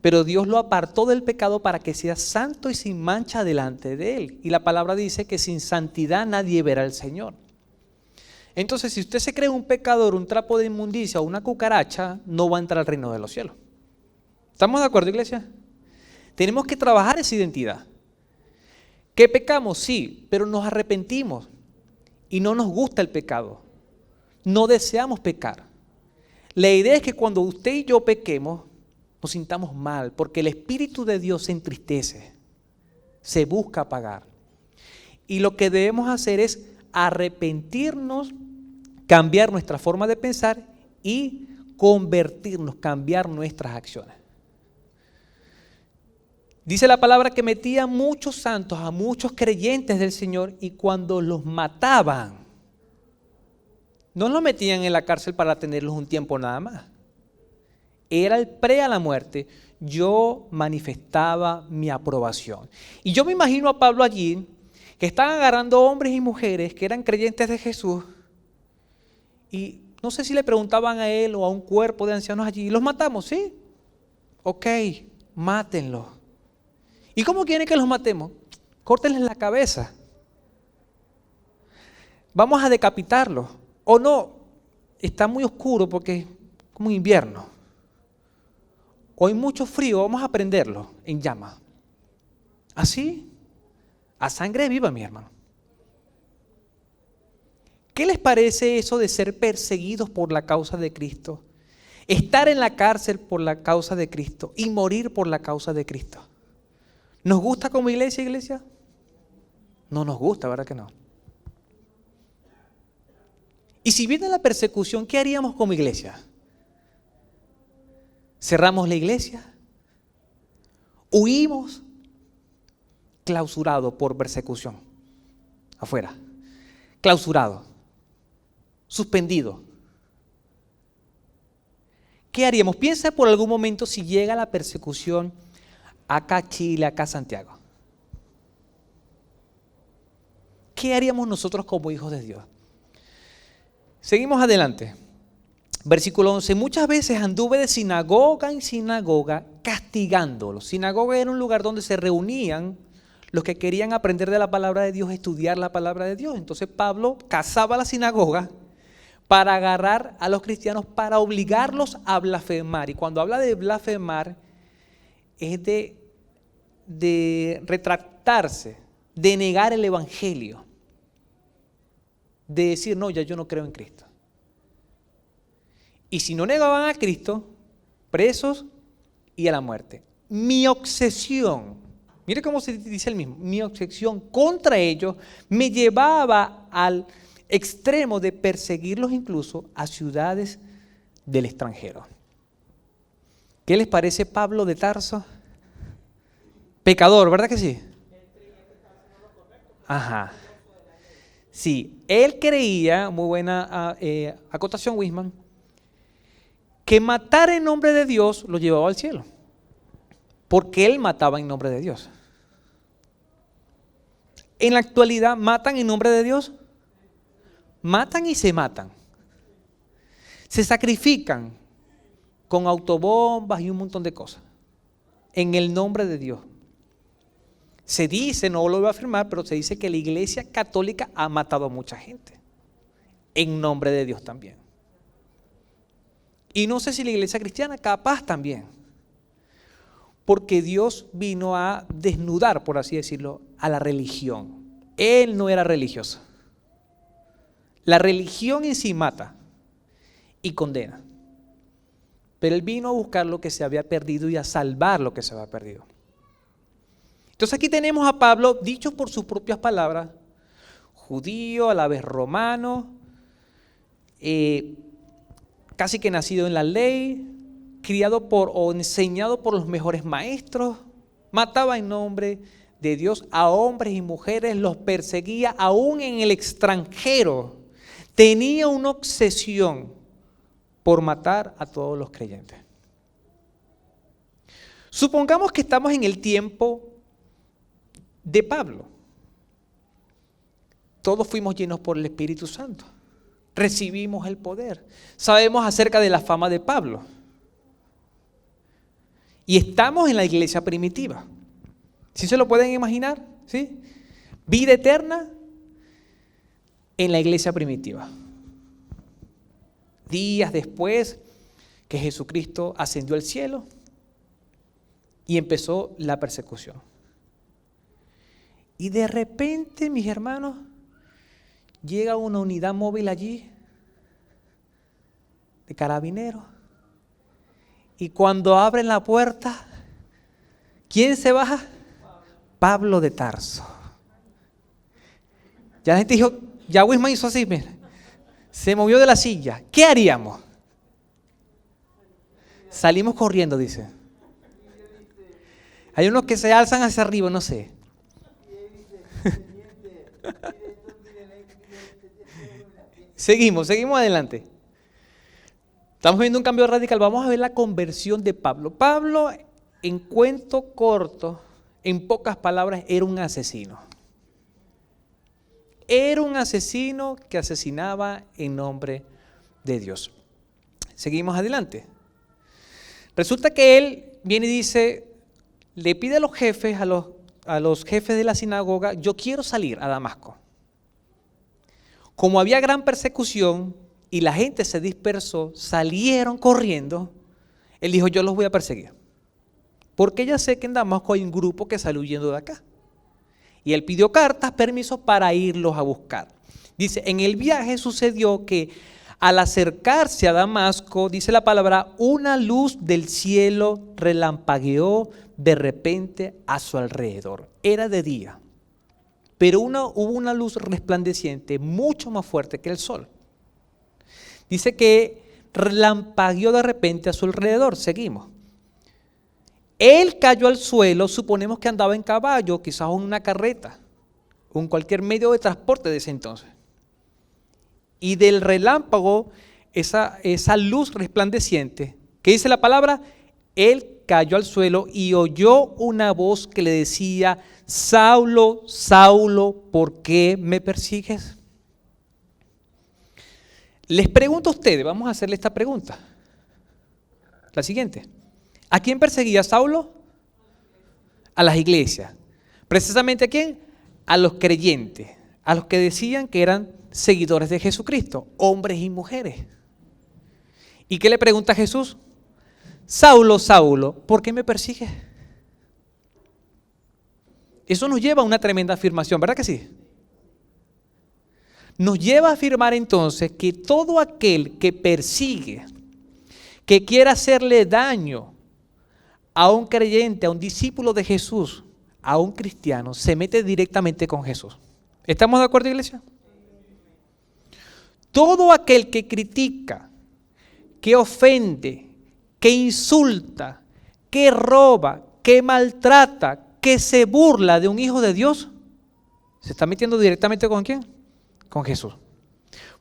Pero Dios lo apartó del pecado para que sea santo y sin mancha delante de él. Y la palabra dice que sin santidad nadie verá al Señor. Entonces, si usted se cree un pecador, un trapo de inmundicia o una cucaracha, no va a entrar al reino de los cielos. ¿Estamos de acuerdo, iglesia? Tenemos que trabajar esa identidad. ¿Que pecamos? Sí, pero nos arrepentimos y no nos gusta el pecado. No deseamos pecar. La idea es que cuando usted y yo pequemos, nos sintamos mal, porque el Espíritu de Dios se entristece, se busca apagar. Y lo que debemos hacer es arrepentirnos, cambiar nuestra forma de pensar y convertirnos, cambiar nuestras acciones. Dice la palabra que metía a muchos santos, a muchos creyentes del Señor, y cuando los mataban, no los metían en la cárcel para tenerlos un tiempo nada más. Era el pre a la muerte. Yo manifestaba mi aprobación. Y yo me imagino a Pablo allí, que estaban agarrando hombres y mujeres que eran creyentes de Jesús, y no sé si le preguntaban a él o a un cuerpo de ancianos allí, ¿los matamos? ¿Sí? Ok, mátenlos. ¿Y cómo quieren que los matemos? Córtenles la cabeza. Vamos a decapitarlos. O no, está muy oscuro porque es como invierno. O hay mucho frío, vamos a prenderlos en llamas. Así, a sangre viva, mi hermano. ¿Qué les parece eso de ser perseguidos por la causa de Cristo? Estar en la cárcel por la causa de Cristo y morir por la causa de Cristo. ¿Nos gusta como iglesia? No nos gusta, ¿verdad que no? Y si viene la persecución, ¿qué haríamos como iglesia? ¿Cerramos la iglesia? ¿Huimos? Clausurado por persecución. Afuera. Clausurado. Suspendido. ¿Qué haríamos? Piensa por algún momento si llega la persecución acá a Chile, acá a Santiago. ¿Qué haríamos nosotros como hijos de Dios? Seguimos adelante. Versículo 11. Muchas veces anduve de sinagoga en sinagoga castigándolos. Sinagoga era un lugar donde se reunían los que querían aprender de la palabra de Dios, estudiar la palabra de Dios. Entonces Pablo cazaba la sinagoga para agarrar a los cristianos, para obligarlos a blasfemar. Y cuando habla de blasfemar, es de retractarse de negar el evangelio, de decir, no, ya yo no creo en Cristo. Y si no negaban a Cristo, presos y a la muerte. Mi obsesión, mire cómo se dice el mismo, mi obsesión contra ellos me llevaba al extremo de perseguirlos incluso a ciudades del extranjero. ¿Qué les parece Pablo de Tarso? Pecador, ¿verdad que sí? Ajá. Sí, él creía, muy buena acotación Wisman, que matar en nombre de Dios lo llevaba al cielo, porque él mataba en nombre de Dios. En la actualidad, ¿matan en nombre de Dios? Matan y se matan. Se sacrifican con autobombas y un montón de cosas en el nombre de Dios. Se dice, no lo voy a afirmar, pero se dice que la Iglesia Católica ha matado a mucha gente en nombre de Dios también. Y no sé si la Iglesia Cristiana capaz también, porque Dios vino a desnudar, por así decirlo, a la religión. Él no era religioso. La religión en sí mata y condena, pero Él vino a buscar lo que se había perdido y a salvar lo que se había perdido. Entonces aquí tenemos a Pablo, dicho por sus propias palabras, judío, a la vez romano, casi que nacido en la ley, criado por o enseñado por los mejores maestros, mataba en nombre de Dios a hombres y mujeres, los perseguía aún en el extranjero, tenía una obsesión por matar a todos los creyentes. Supongamos que estamos en el tiempo de Pablo. Todos fuimos llenos por el Espíritu Santo. Recibimos el poder. Sabemos acerca de la fama de Pablo. Y estamos en la iglesia primitiva. ¿Sí se lo pueden imaginar? ¿Sí? Vida eterna en la iglesia primitiva. Días después que Jesucristo ascendió al cielo y empezó la persecución. Y de repente, mis hermanos, llega una unidad móvil allí de carabineros. Y cuando abren la puerta, ¿quién se baja? Pablo de Tarso. Ya la gente dijo, ya Wisman hizo así, mira, se movió de la silla. ¿Qué haríamos? Salimos corriendo, dice. Hay unos que se alzan hacia arriba, no sé. Seguimos adelante. Estamos viendo un cambio radical. Vamos a ver la conversión de Pablo. Pablo, en cuento corto, en pocas palabras, era un asesino. Era un asesino que asesinaba en nombre de Dios. Seguimos adelante. Resulta que él viene y dice, le pide a los jefes, a los jefes de la sinagoga, yo quiero salir a Damasco. Como había gran persecución y la gente se dispersó, salieron corriendo, él dijo, yo los voy a perseguir. Porque ya sé que en Damasco hay un grupo que sale huyendo de acá. Y él pidió cartas, permiso para irlos a buscar. Dice, en el viaje sucedió que al acercarse a Damasco, dice la palabra, una luz del cielo relampagueó de repente a su alrededor. Era de día. Pero hubo una luz resplandeciente mucho más fuerte que el sol. Dice que relampagueó de repente a su alrededor. Seguimos. Él cayó al suelo, suponemos que andaba en caballo, quizás en una carreta, o en cualquier medio de transporte de ese entonces. Y del relámpago, esa luz resplandeciente, ¿qué dice la palabra? Él cayó al suelo y oyó una voz que le decía, Saulo, Saulo, ¿por qué me persigues? Les pregunto a ustedes, vamos a hacerle esta pregunta. La siguiente. ¿A quién perseguía Saulo? A las iglesias. ¿Precisamente a quién? A los creyentes, a los que decían que eran seguidores de Jesucristo, hombres y mujeres. ¿Y qué le pregunta a Jesús? Saulo, Saulo, ¿por qué me persigues? Eso nos lleva a una tremenda afirmación, ¿verdad que sí? Nos lleva a afirmar entonces que todo aquel que persigue, que quiera hacerle daño a un creyente, a un discípulo de Jesús, a un cristiano, se mete directamente con Jesús. ¿Estamos de acuerdo, iglesia? Todo aquel que critica, que ofende, que insulta, que roba, que maltrata, que se burla de un hijo de Dios, se está metiendo directamente ¿con quién? Con Jesús.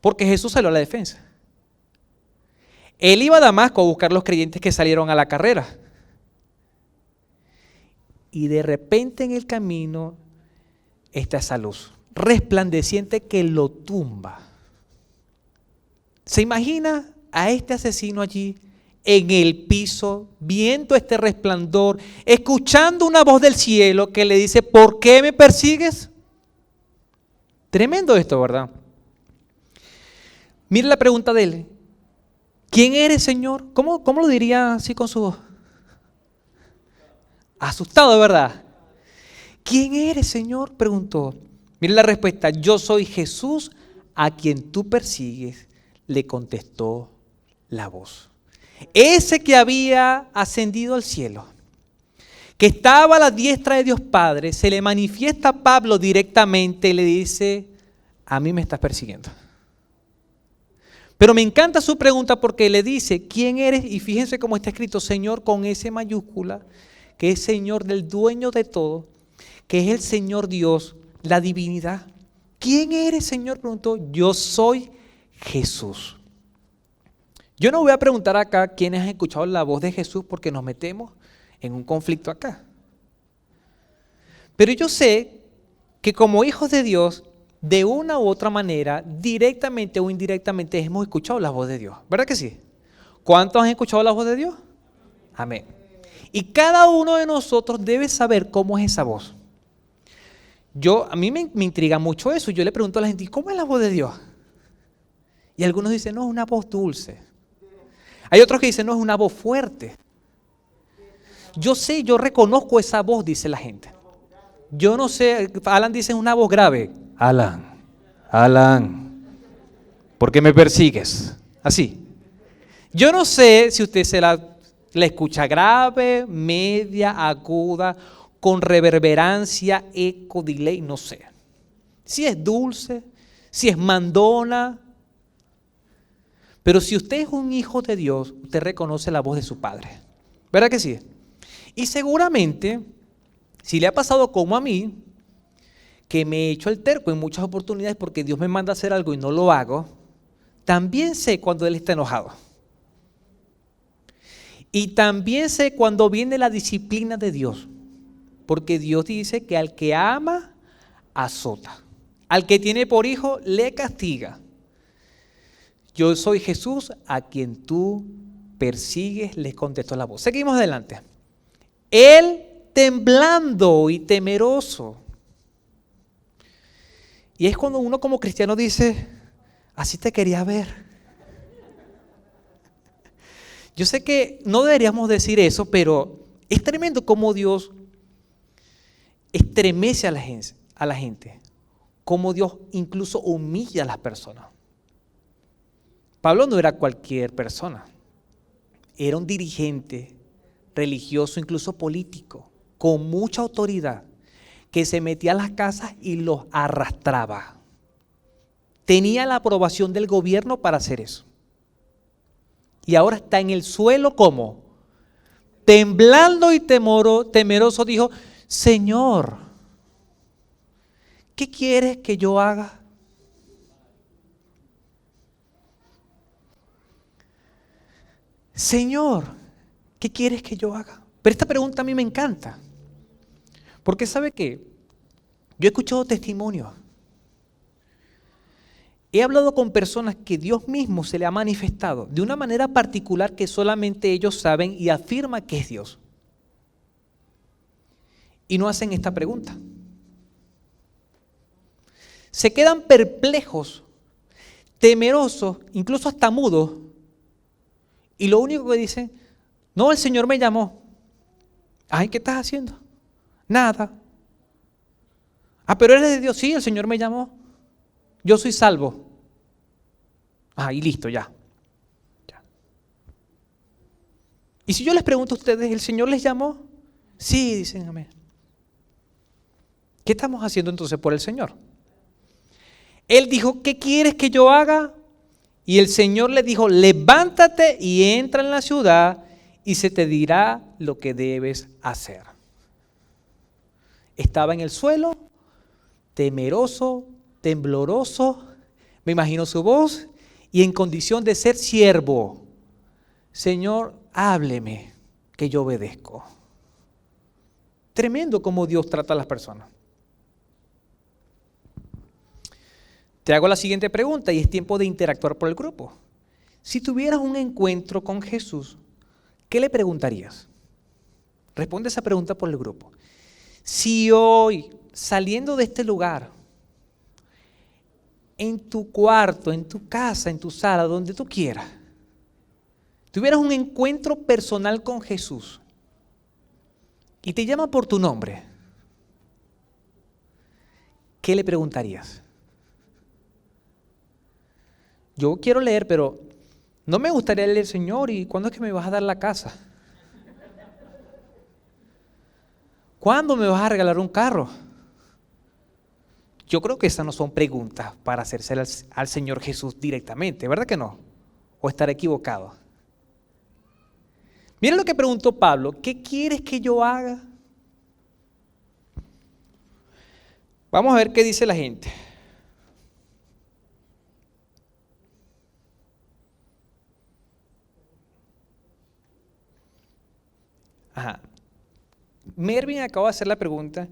Porque Jesús salió a la defensa. Él iba a Damasco a buscar los creyentes que salieron a la carrera. Y de repente en el camino está esa luz resplandeciente que lo tumba. ¿Se imagina a este asesino allí en el piso, viendo este resplandor, escuchando una voz del cielo que le dice, ¿por qué me persigues? Tremendo esto, ¿verdad? Mira la pregunta de él. ¿Quién eres, Señor? ¿Cómo lo diría así con su voz? Asustado, ¿verdad? ¿Quién eres, Señor? Preguntó. Mira la respuesta. Yo soy Jesús a quien tú persigues, le contestó la voz. Ese que había ascendido al cielo, que estaba a la diestra de Dios Padre, se le manifiesta a Pablo directamente y le dice, a mí me estás persiguiendo. Pero me encanta su pregunta porque le dice, ¿quién eres? Y fíjense cómo está escrito, Señor con S mayúscula, que es Señor del dueño de todo, que es el Señor Dios, la divinidad. ¿Quién eres, Señor? Preguntó, yo soy Jesús. Yo no voy a preguntar acá quiénes han escuchado la voz de Jesús porque nos metemos en un conflicto acá. Pero yo sé que como hijos de Dios, de una u otra manera, directamente o indirectamente, hemos escuchado la voz de Dios. ¿Verdad que sí? ¿Cuántos han escuchado la voz de Dios? Amén. Y cada uno de nosotros debe saber cómo es esa voz. A mí me intriga mucho eso. Yo le pregunto a la gente, ¿cómo es la voz de Dios? Y algunos dicen, no, es una voz dulce. Hay otros que dicen, no, es una voz fuerte. Yo reconozco esa voz, dice la gente. Yo no sé, Alan dice, es una voz grave. Alan, ¿por qué me persigues? Así. Yo no sé si usted la escucha grave, media, aguda, con reverberancia, eco, delay, no sé. Si es dulce, si es mandona. Pero si usted es un hijo de Dios, usted reconoce la voz de su Padre. ¿Verdad que sí? Y seguramente, si le ha pasado como a mí, que me he hecho el terco en muchas oportunidades porque Dios me manda a hacer algo y no lo hago, también sé cuando Él está enojado. Y también sé cuando viene la disciplina de Dios, porque Dios dice que al que ama, azota. Al que tiene por hijo, le castiga. Yo soy Jesús a quien tú persigues, les contestó la voz. Seguimos adelante. Él temblando y temeroso. Y es cuando uno como cristiano dice, así te quería ver. Yo sé que no deberíamos decir eso, pero es tremendo cómo Dios estremece a la gente, cómo Dios incluso humilla a las personas. Pablo no era cualquier persona, era un dirigente religioso, incluso político, con mucha autoridad, que se metía a las casas y los arrastraba. Tenía la aprobación del gobierno para hacer eso. Y ahora está en el suelo, ¿cómo? Temblando y temeroso dijo, Señor, ¿qué quieres que yo haga? Señor, ¿qué quieres que yo haga? Pero esta pregunta a mí me encanta. Porque ¿sabe qué? Yo he escuchado testimonios. He hablado con personas que Dios mismo se le ha manifestado de una manera particular que solamente ellos saben y afirman que es Dios. Y no hacen esta pregunta. Se quedan perplejos, temerosos, incluso hasta mudos. Y lo único que dicen, no, el Señor me llamó. Ay, ¿qué estás haciendo? Nada. Pero eres de Dios. Sí, el Señor me llamó. Yo soy salvo. Y listo, ya. Y si yo les pregunto a ustedes, ¿el Señor les llamó? Sí, dicen amén. ¿Qué estamos haciendo entonces por el Señor? Él dijo, ¿qué quieres que yo haga? Y el Señor le dijo, levántate y entra en la ciudad y se te dirá lo que debes hacer. Estaba en el suelo, temeroso, tembloroso, me imagino su voz, y en condición de ser siervo. Señor, hábleme, que yo obedezco. Tremendo cómo Dios trata a las personas. Te hago la siguiente pregunta y es tiempo de interactuar por el grupo. Si tuvieras un encuentro con Jesús, ¿qué le preguntarías? Responde esa pregunta por el grupo. Si hoy, saliendo de este lugar, en tu cuarto, en tu casa, en tu sala, donde tú quieras, tuvieras un encuentro personal con Jesús y te llama por tu nombre, ¿qué le preguntarías? Yo quiero leer, pero no me gustaría leer, Señor, ¿y cuándo es que me vas a dar la casa? ¿Cuándo me vas a regalar un carro? Yo creo que esas no son preguntas para hacérselas al Señor Jesús directamente, ¿verdad que no? ¿O estaré equivocado? Mira lo que preguntó Pablo, ¿qué quieres que yo haga? Vamos a ver qué dice la gente. Mervin acaba de hacer la pregunta,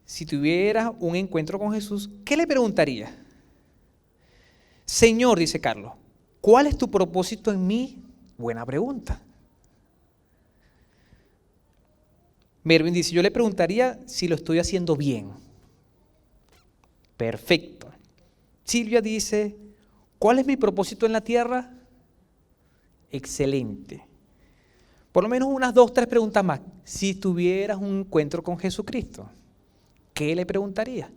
si tuvieras un encuentro con Jesús, ¿qué le preguntaría? Señor, dice Carlos, ¿cuál es tu propósito en mí? Buena pregunta. Mervin dice, yo le preguntaría si lo estoy haciendo bien. Perfecto. Silvia dice, ¿cuál es mi propósito en la tierra? Excelente. Por lo menos unas 2, 3 preguntas más. Si tuvieras un encuentro con Jesucristo, ¿qué le preguntaría?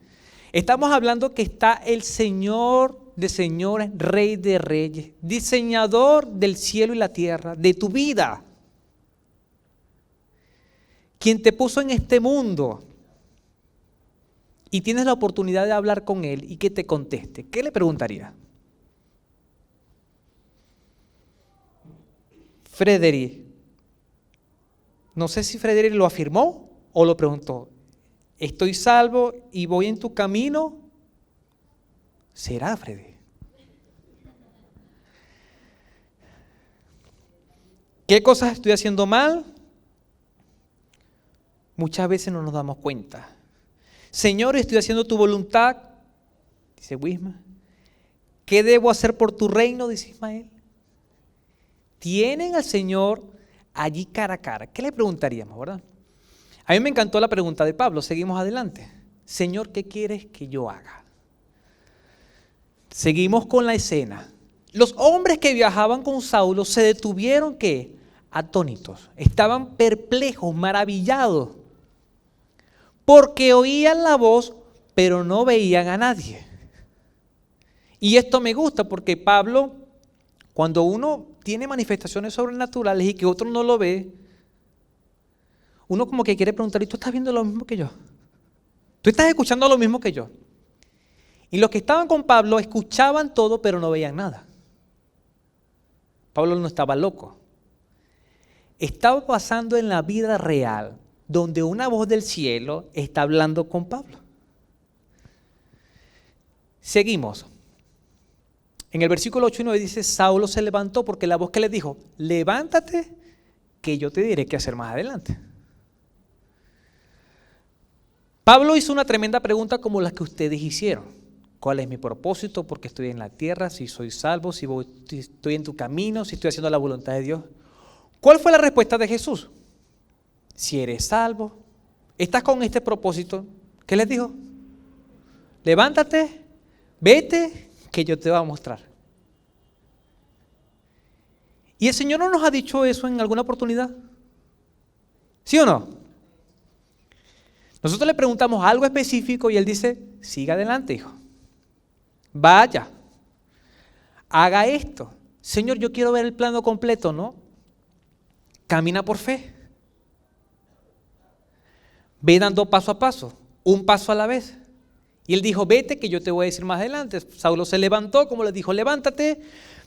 Estamos hablando que está el Señor de señores, Rey de reyes, diseñador del cielo y la tierra, de tu vida, quien te puso en este mundo y tienes la oportunidad de hablar con Él y que te conteste. ¿Qué le preguntaría? Frederick. No sé si Frederick lo afirmó o lo preguntó. ¿Estoy salvo y voy en tu camino? ¿Será, Frederick? ¿Qué cosas estoy haciendo mal? Muchas veces no nos damos cuenta. Señor, estoy haciendo tu voluntad, dice Wisma. ¿Qué debo hacer por tu reino? Dice Ismael. Tienen al Señor allí cara a cara. ¿Qué le preguntaríamos, verdad? A mí me encantó la pregunta de Pablo. Seguimos adelante. Señor, ¿qué quieres que yo haga? Seguimos con la escena. Los hombres que viajaban con Saulo se detuvieron, ¿qué? Atónitos. Estaban perplejos, maravillados, porque oían la voz, pero no veían a nadie. Y esto me gusta porque Pablo, cuando uno tiene manifestaciones sobrenaturales y que otro no lo ve, uno como que quiere preguntar, ¿y tú estás viendo lo mismo que yo? ¿Tú estás escuchando lo mismo que yo? Y los que estaban con Pablo escuchaban todo, pero no veían nada. Pablo no estaba loco. Estaba pasando en la vida real, donde una voz del cielo está hablando con Pablo. Seguimos. En el versículo 8 y 9 dice, Saulo se levantó porque la voz que le dijo, levántate, que yo te diré qué hacer más adelante. Pablo hizo una tremenda pregunta como las que ustedes hicieron. ¿Cuál es mi propósito? ¿Por qué estoy en la tierra? ¿Si soy salvo? ¿Si estoy en tu camino? ¿Si estoy haciendo la voluntad de Dios? ¿Cuál fue la respuesta de Jesús? Si eres salvo, estás con este propósito, ¿qué les dijo? Levántate, vete, que yo te voy a mostrar. ¿Y el Señor no nos ha dicho eso en alguna oportunidad? ¿Sí o no? Nosotros le preguntamos algo específico y él dice, siga adelante, hijo. Vaya, haga esto. Señor, yo quiero ver el plano completo, ¿no? Camina por fe. Ve dando paso a paso, un paso a la vez. Y él dijo, vete que yo te voy a decir más adelante. Saulo se levantó, como le dijo, levántate,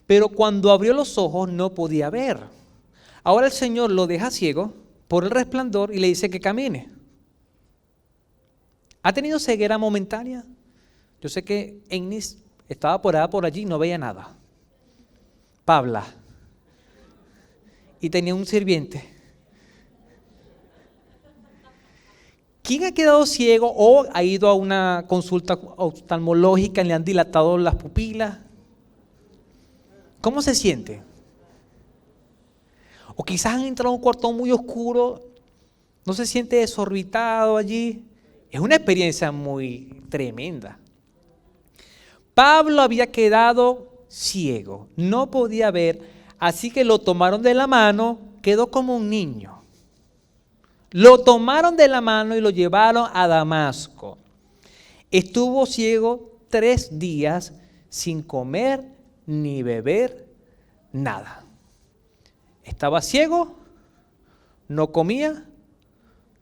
pero cuando abrió los ojos no podía ver. Ahora el Señor lo deja ciego por el resplandor y le dice que camine. ¿Ha tenido ceguera momentánea? Yo sé que Ennis estaba por allí y no veía nada. Pabla. Y tenía un sirviente. ¿Quién ha quedado ciego o ha ido a una consulta oftalmológica y le han dilatado las pupilas? ¿Cómo se siente? O quizás han entrado a un cuarto muy oscuro, no se siente desorbitado allí. Es una experiencia muy tremenda. Pablo había quedado ciego, no podía ver, así que lo tomaron de la mano, quedó como un niño. Lo tomaron de la mano y lo llevaron a Damasco. Estuvo ciego 3 días sin comer ni beber nada. Estaba ciego, no comía,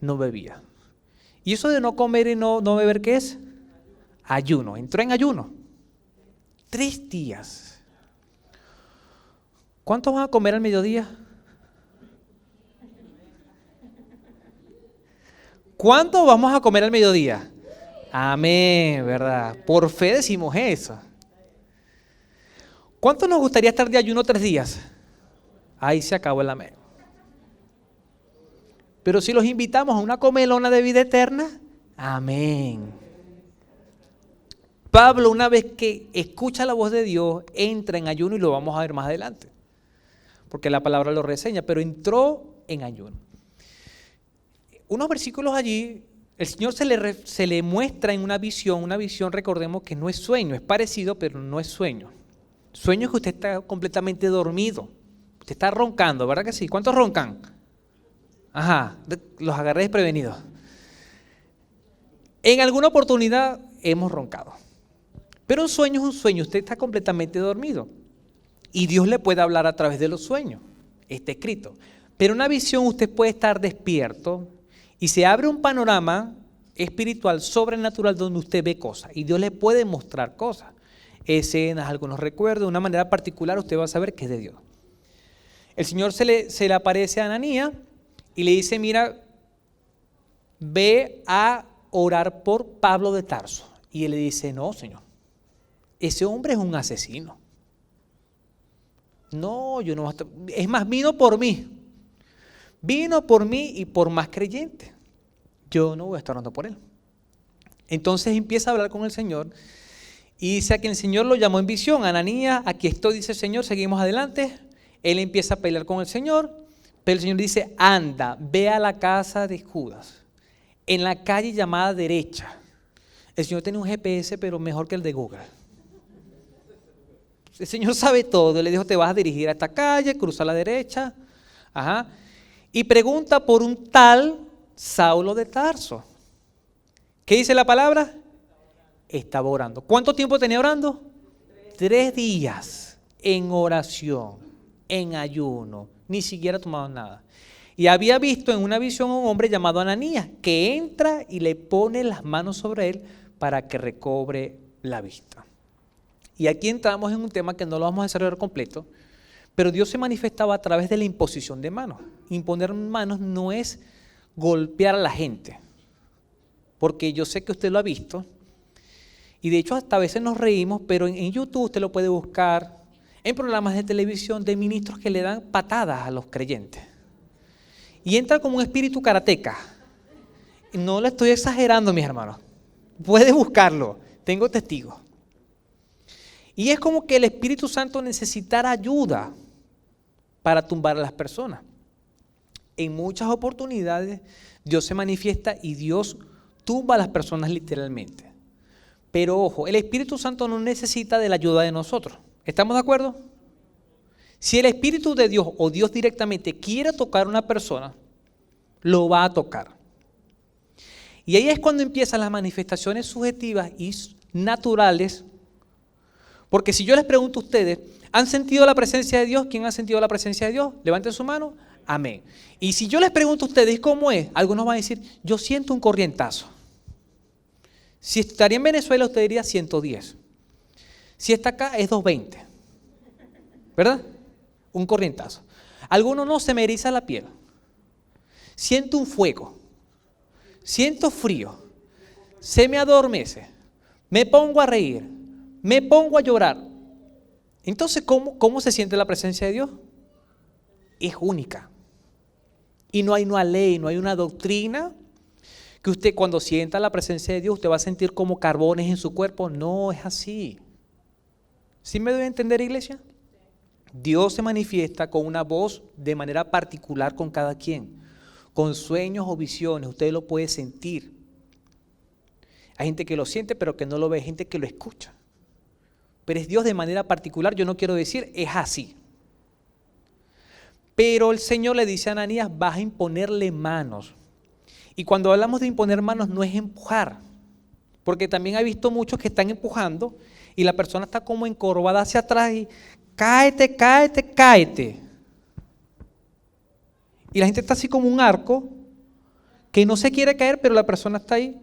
no bebía. ¿Y eso de no comer y no beber qué es? Ayuno. Entró en ayuno. 3 días. ¿Cuántos van a comer al mediodía? ¿Cuánto vamos a comer al mediodía? Amén, ¿verdad? Por fe decimos eso. ¿Cuánto nos gustaría estar de ayuno 3 días? Ahí se acabó el amén. Pero si los invitamos a una comelona de vida eterna, amén. Pablo, una vez que escucha la voz de Dios, entra en ayuno y lo vamos a ver más adelante. Porque la palabra lo reseña, pero entró en ayuno. Unos versículos allí, el Señor se le muestra en una visión, recordemos que no es sueño, es parecido, pero no es sueño. Sueño es que usted está completamente dormido, usted está roncando, ¿verdad que sí? ¿Cuántos roncan? Ajá, los agarré desprevenidos. En alguna oportunidad hemos roncado, pero un sueño es un sueño, usted está completamente dormido y Dios le puede hablar a través de los sueños, está escrito. Pero una visión usted puede estar despierto y se abre un panorama espiritual, sobrenatural, donde usted ve cosas y Dios le puede mostrar cosas, escenas, algunos recuerdos, de una manera particular usted va a saber que es de Dios. El Señor se le aparece a Ananías y le dice, mira, ve a orar por Pablo de Tarso. Y él le dice, no, Señor, ese hombre es un asesino. No, yo no, es más, vino por mí y por más creyentes. Yo no voy a estar orando por él. Entonces empieza a hablar con el Señor y dice que el Señor lo llamó en visión. Ananías, aquí estoy, dice el Señor, seguimos adelante. Él empieza a pelear con el Señor, pero el Señor dice, anda, ve a la casa de Judas, en la calle llamada derecha. El Señor tiene un GPS, pero mejor que el de Google. El Señor sabe todo. Le dijo, te vas a dirigir a esta calle, cruza a la derecha. Ajá. Y pregunta por un tal Saulo de Tarso. ¿Qué dice la palabra? Estaba orando. ¿Cuánto tiempo tenía orando? 3 días en oración, en ayuno, ni siquiera tomaba nada. Y había visto en una visión a un hombre llamado Ananías que entra y le pone las manos sobre él para que recobre la vista. Y aquí entramos en un tema que no lo vamos a desarrollar completo, pero Dios se manifestaba a través de la imposición de manos. Imponer manos no es golpear a la gente, porque yo sé que usted lo ha visto, y de hecho hasta a veces nos reímos, pero en YouTube usted lo puede buscar, en programas de televisión de ministros que le dan patadas a los creyentes. Y entra como un espíritu karateca. No le estoy exagerando, mis hermanos. Puede buscarlo, tengo testigos. Y es como que el Espíritu Santo necesitara ayuda para tumbar a las personas. En muchas oportunidades Dios se manifiesta y Dios tumba a las personas literalmente. Pero ojo, el Espíritu Santo no necesita de la ayuda de nosotros. ¿Estamos de acuerdo? Si el Espíritu de Dios o Dios directamente quiere tocar a una persona, lo va a tocar. Y ahí es cuando empiezan las manifestaciones subjetivas y naturales. Porque si yo les pregunto a ustedes, ¿han sentido la presencia de Dios? ¿Quién ha sentido la presencia de Dios? Levanten su mano. Amén. Y si yo les pregunto a ustedes cómo es, algunos van a decir, yo siento un corrientazo. Si estaría en Venezuela, usted diría 110. Si está acá, es 220. ¿Verdad? Un corrientazo. Algunos no, se me eriza la piel. Siento un fuego. Siento frío. Se me adormece. Me pongo a reír. Me pongo a llorar. Entonces, ¿cómo se siente la presencia de Dios? Es única. Y no hay una ley, no hay una doctrina que usted cuando sienta la presencia de Dios, usted va a sentir como carbones en su cuerpo. No es así. ¿Sí me doy a entender, iglesia? Dios se manifiesta con una voz de manera particular con cada quien, con sueños o visiones. Usted lo puede sentir. Hay gente que lo siente pero que no lo ve, hay gente que lo escucha. Pero es Dios de manera particular, yo no quiero decir es así. Pero el Señor le dice a Ananías, vas a imponerle manos. Y cuando hablamos de imponer manos no es empujar, porque también he visto muchos que están empujando y la persona está como encorvada hacia atrás y cáete, cáete, cáete. Y la gente está así como un arco que no se quiere caer, pero la persona está ahí.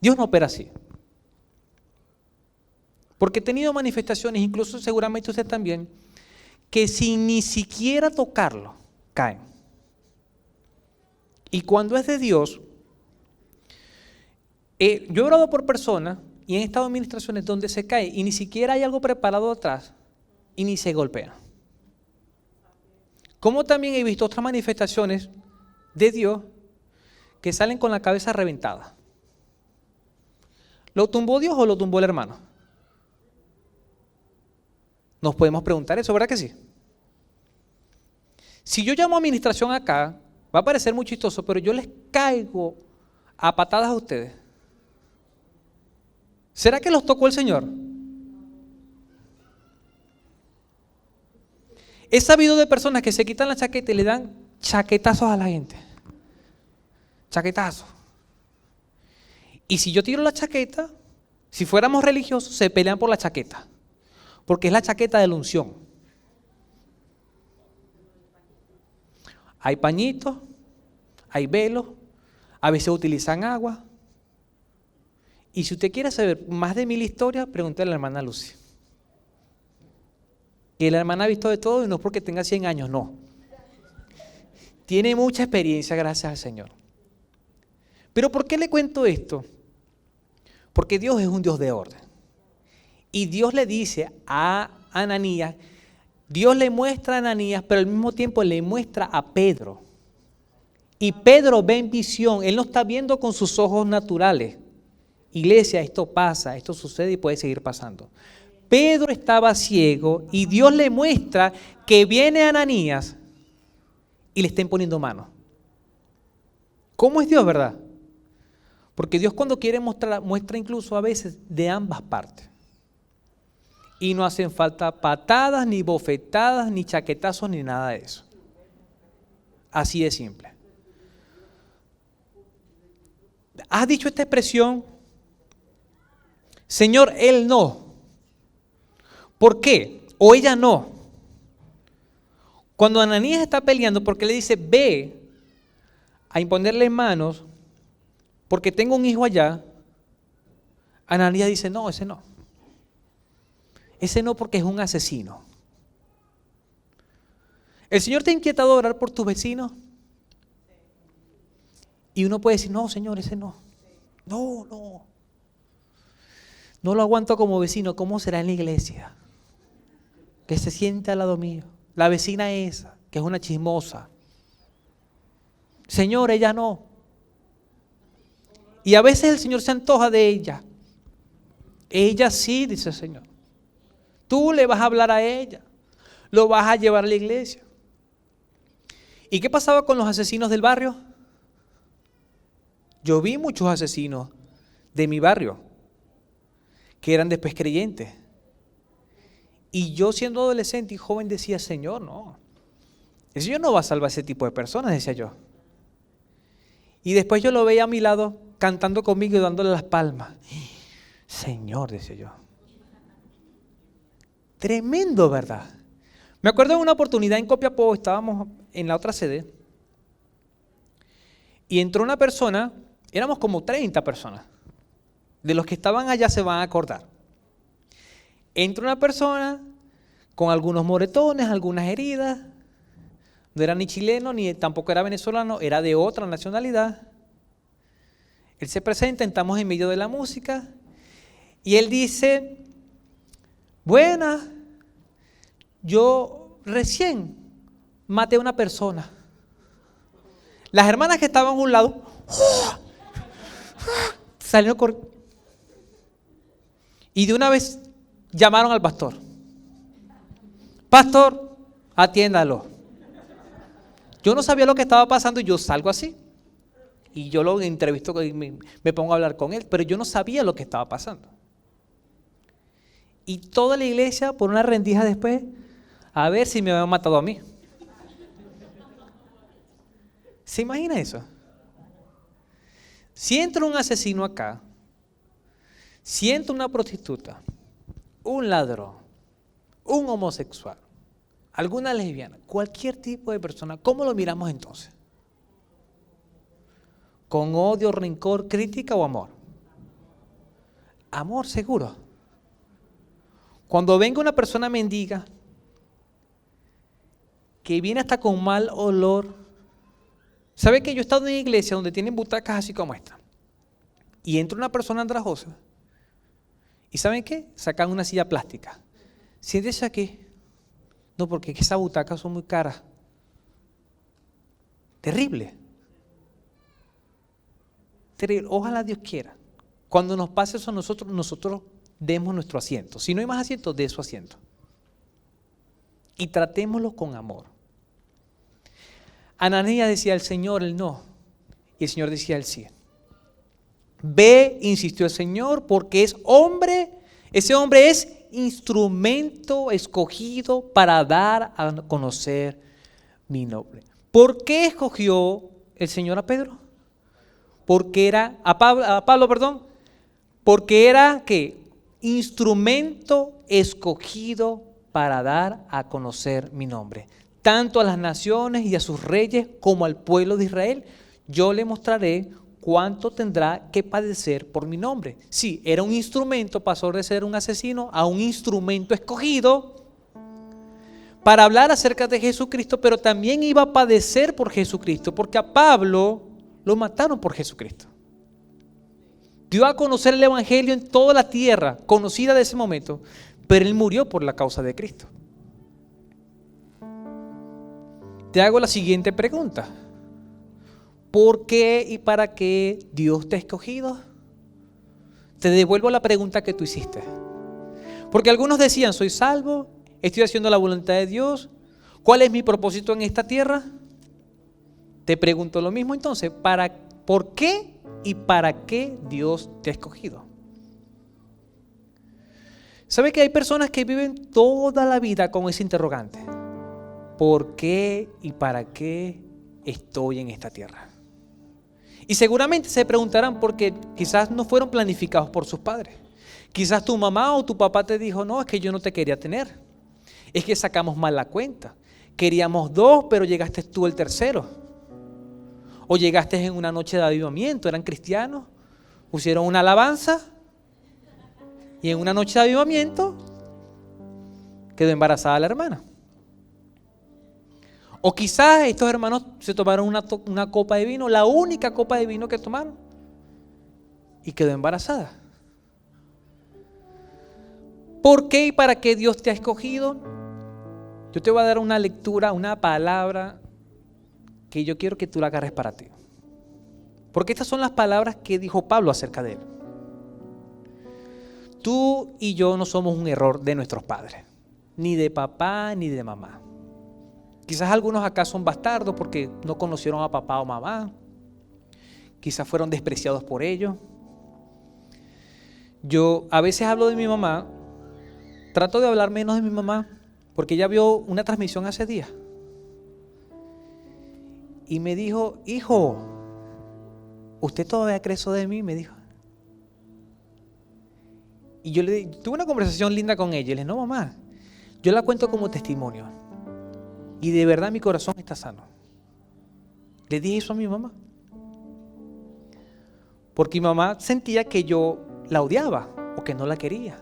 Dios no opera así. Porque he tenido manifestaciones, incluso seguramente usted también, que sin ni siquiera tocarlo, caen. Y cuando es de Dios, yo he orado por personas y he estado en administraciones donde se cae y ni siquiera hay algo preparado atrás y ni se golpea. Como también he visto otras manifestaciones de Dios que salen con la cabeza reventada. ¿Lo tumbó Dios o lo tumbó el hermano? Nos podemos preguntar eso, ¿verdad que sí? Si yo llamo a administración acá, va a parecer muy chistoso, pero yo les caigo a patadas a ustedes. ¿Será que los tocó el Señor? He sabido de personas que se quitan la chaqueta y le dan chaquetazos a la gente. Chaquetazos. Y si yo tiro la chaqueta, si fuéramos religiosos, se pelean por la chaqueta. Porque es la chaqueta de la unción. Hay pañitos, hay velos, a veces utilizan agua. Y si usted quiere saber más de 1000 historias, pregúntale a la hermana Lucy. Que la hermana ha visto de todo y no es porque tenga 100 años, no. Tiene mucha experiencia, gracias al Señor. Pero ¿por qué le cuento esto? Porque Dios es un Dios de orden. Y Dios le dice a Ananías, Dios le muestra a Ananías, pero al mismo tiempo le muestra a Pedro. Y Pedro ve en visión, él no está viendo con sus ojos naturales. Iglesia, esto pasa, esto sucede y puede seguir pasando. Pedro estaba ciego y Dios le muestra que viene Ananías y le está imponiendo manos. ¿Cómo es Dios, verdad? Porque Dios cuando quiere mostrar, muestra incluso a veces de ambas partes. Y no hacen falta patadas, ni bofetadas, ni chaquetazos, ni nada de eso. Así de simple. ¿Has dicho esta expresión? Señor, él no. ¿Por qué? O ella no. Cuando Ananías está peleando, porque le dice, ve a imponerle manos, porque tengo un hijo allá, Ananías dice, no, ese no. Ese no porque es un asesino. ¿El Señor te ha inquietado a orar por tus vecinos? Y uno puede decir, no, Señor, ese no. No, no. No lo aguanto como vecino. ¿Cómo será en la iglesia? Que se siente al lado mío. La vecina esa, que es una chismosa. Señor, ella no. Y a veces el Señor se antoja de ella. Ella sí, dice el Señor. Tú le vas a hablar a ella. Lo vas a llevar a la iglesia. ¿Y qué pasaba con los asesinos del barrio? Yo vi muchos asesinos de mi barrio que eran después creyentes. Y yo siendo adolescente y joven decía, Señor, no. El Señor no va a salvar a ese tipo de personas, decía yo. Y después yo lo veía a mi lado cantando conmigo y dándole las palmas. Señor, decía yo. Tremendo, ¿verdad? Me acuerdo de una oportunidad en Copiapó, estábamos en la otra sede, y entró una persona, éramos como 30 personas, de los que estaban allá se van a acordar. Entró una persona con algunos moretones, algunas heridas, no era ni chileno, ni tampoco era venezolano, era de otra nacionalidad. Él se presenta, estamos en medio de la música, y él dice, buenas, yo recién maté a una persona. Las hermanas que estaban a un lado, salieron corriendo. Y de una vez llamaron al pastor. Pastor, atiéndalo. Yo no sabía lo que estaba pasando y yo salgo así. Y yo lo entrevisto y me pongo a hablar con él, pero yo no sabía lo que estaba pasando. Y toda la iglesia, por una rendija después, a ver si me habían matado a mí. ¿Se imagina eso? Si entra un asesino acá, si entra una prostituta, un ladrón, un homosexual, alguna lesbiana, cualquier tipo de persona, ¿cómo lo miramos entonces? ¿Con odio, rencor, crítica o amor? Amor, seguro. Cuando venga una persona mendiga, que viene hasta con mal olor, ¿sabe que yo he estado en iglesia donde tienen butacas así como esta? Y entra una persona andrajosa, ¿y saben qué? Sacan una silla plástica. Siéntese aquí. No, porque esas butacas son muy caras. Terrible. Terrible. Ojalá Dios quiera. Cuando nos pase eso a nosotros demos nuestro asiento. Si no hay más asiento, dé su asiento. Y tratémoslo con amor. Ananías decía al Señor el no, y el Señor decía el sí. Ve, insistió el Señor, porque es hombre, ese hombre es instrumento escogido para dar a conocer mi nombre. ¿Por qué escogió el Señor a Pedro? Porque era, a Pablo, porque era ¿qué? Instrumento escogido para dar a conocer mi nombre. Tanto a las naciones y a sus reyes como al pueblo de Israel, yo le mostraré cuánto tendrá que padecer por mi nombre. Sí, era un instrumento, pasó de ser un asesino a un instrumento escogido para hablar acerca de Jesucristo, pero también iba a padecer por Jesucristo, porque a Pablo lo mataron por Jesucristo. Dio a conocer el evangelio en toda la tierra, conocida de ese momento, pero él murió por la causa de Cristo. Te hago la siguiente pregunta. ¿Por qué y para qué Dios te ha escogido? Te devuelvo la pregunta que tú hiciste. Porque algunos decían, soy salvo, estoy haciendo la voluntad de Dios. ¿Cuál es mi propósito en esta tierra? Te pregunto lo mismo entonces, ¿por qué y para qué Dios te ha escogido? ¿Sabe que hay personas que viven toda la vida con ese interrogante? ¿Por qué y para qué estoy en esta tierra? Y seguramente se preguntarán porque quizás no fueron planificados por sus padres. Quizás tu mamá o tu papá te dijo, no, es que yo no te quería tener. Es que sacamos mal la cuenta. Queríamos 2, pero llegaste tú el tercero. O llegaste en una noche de avivamiento, eran cristianos, pusieron una alabanza y en una noche de avivamiento quedó embarazada la hermana. O quizás estos hermanos se tomaron una copa de vino, la única copa de vino que tomaron, y quedó embarazada. ¿Por qué y para qué Dios te ha escogido? Yo te voy a dar una lectura, una palabra que yo quiero que tú la agarres para ti. Porque estas son las palabras que dijo Pablo acerca de él. Tú y yo no somos un error de nuestros padres, ni de papá ni de mamá. Quizás algunos acá son bastardos porque no conocieron a papá o mamá. Quizás fueron despreciados por ellos. Yo a veces hablo de mi mamá, trato de hablar menos de mi mamá, porque ella vio una transmisión hace días. Y me dijo, hijo, ¿usted todavía cree eso de mí? Me dijo. Y yo tuve una conversación linda con ella. Y le dije, no, mamá, yo la cuento como testimonio. Y de verdad mi corazón está sano. Le dije eso a mi mamá. Porque mi mamá sentía que yo la odiaba, o que no la quería,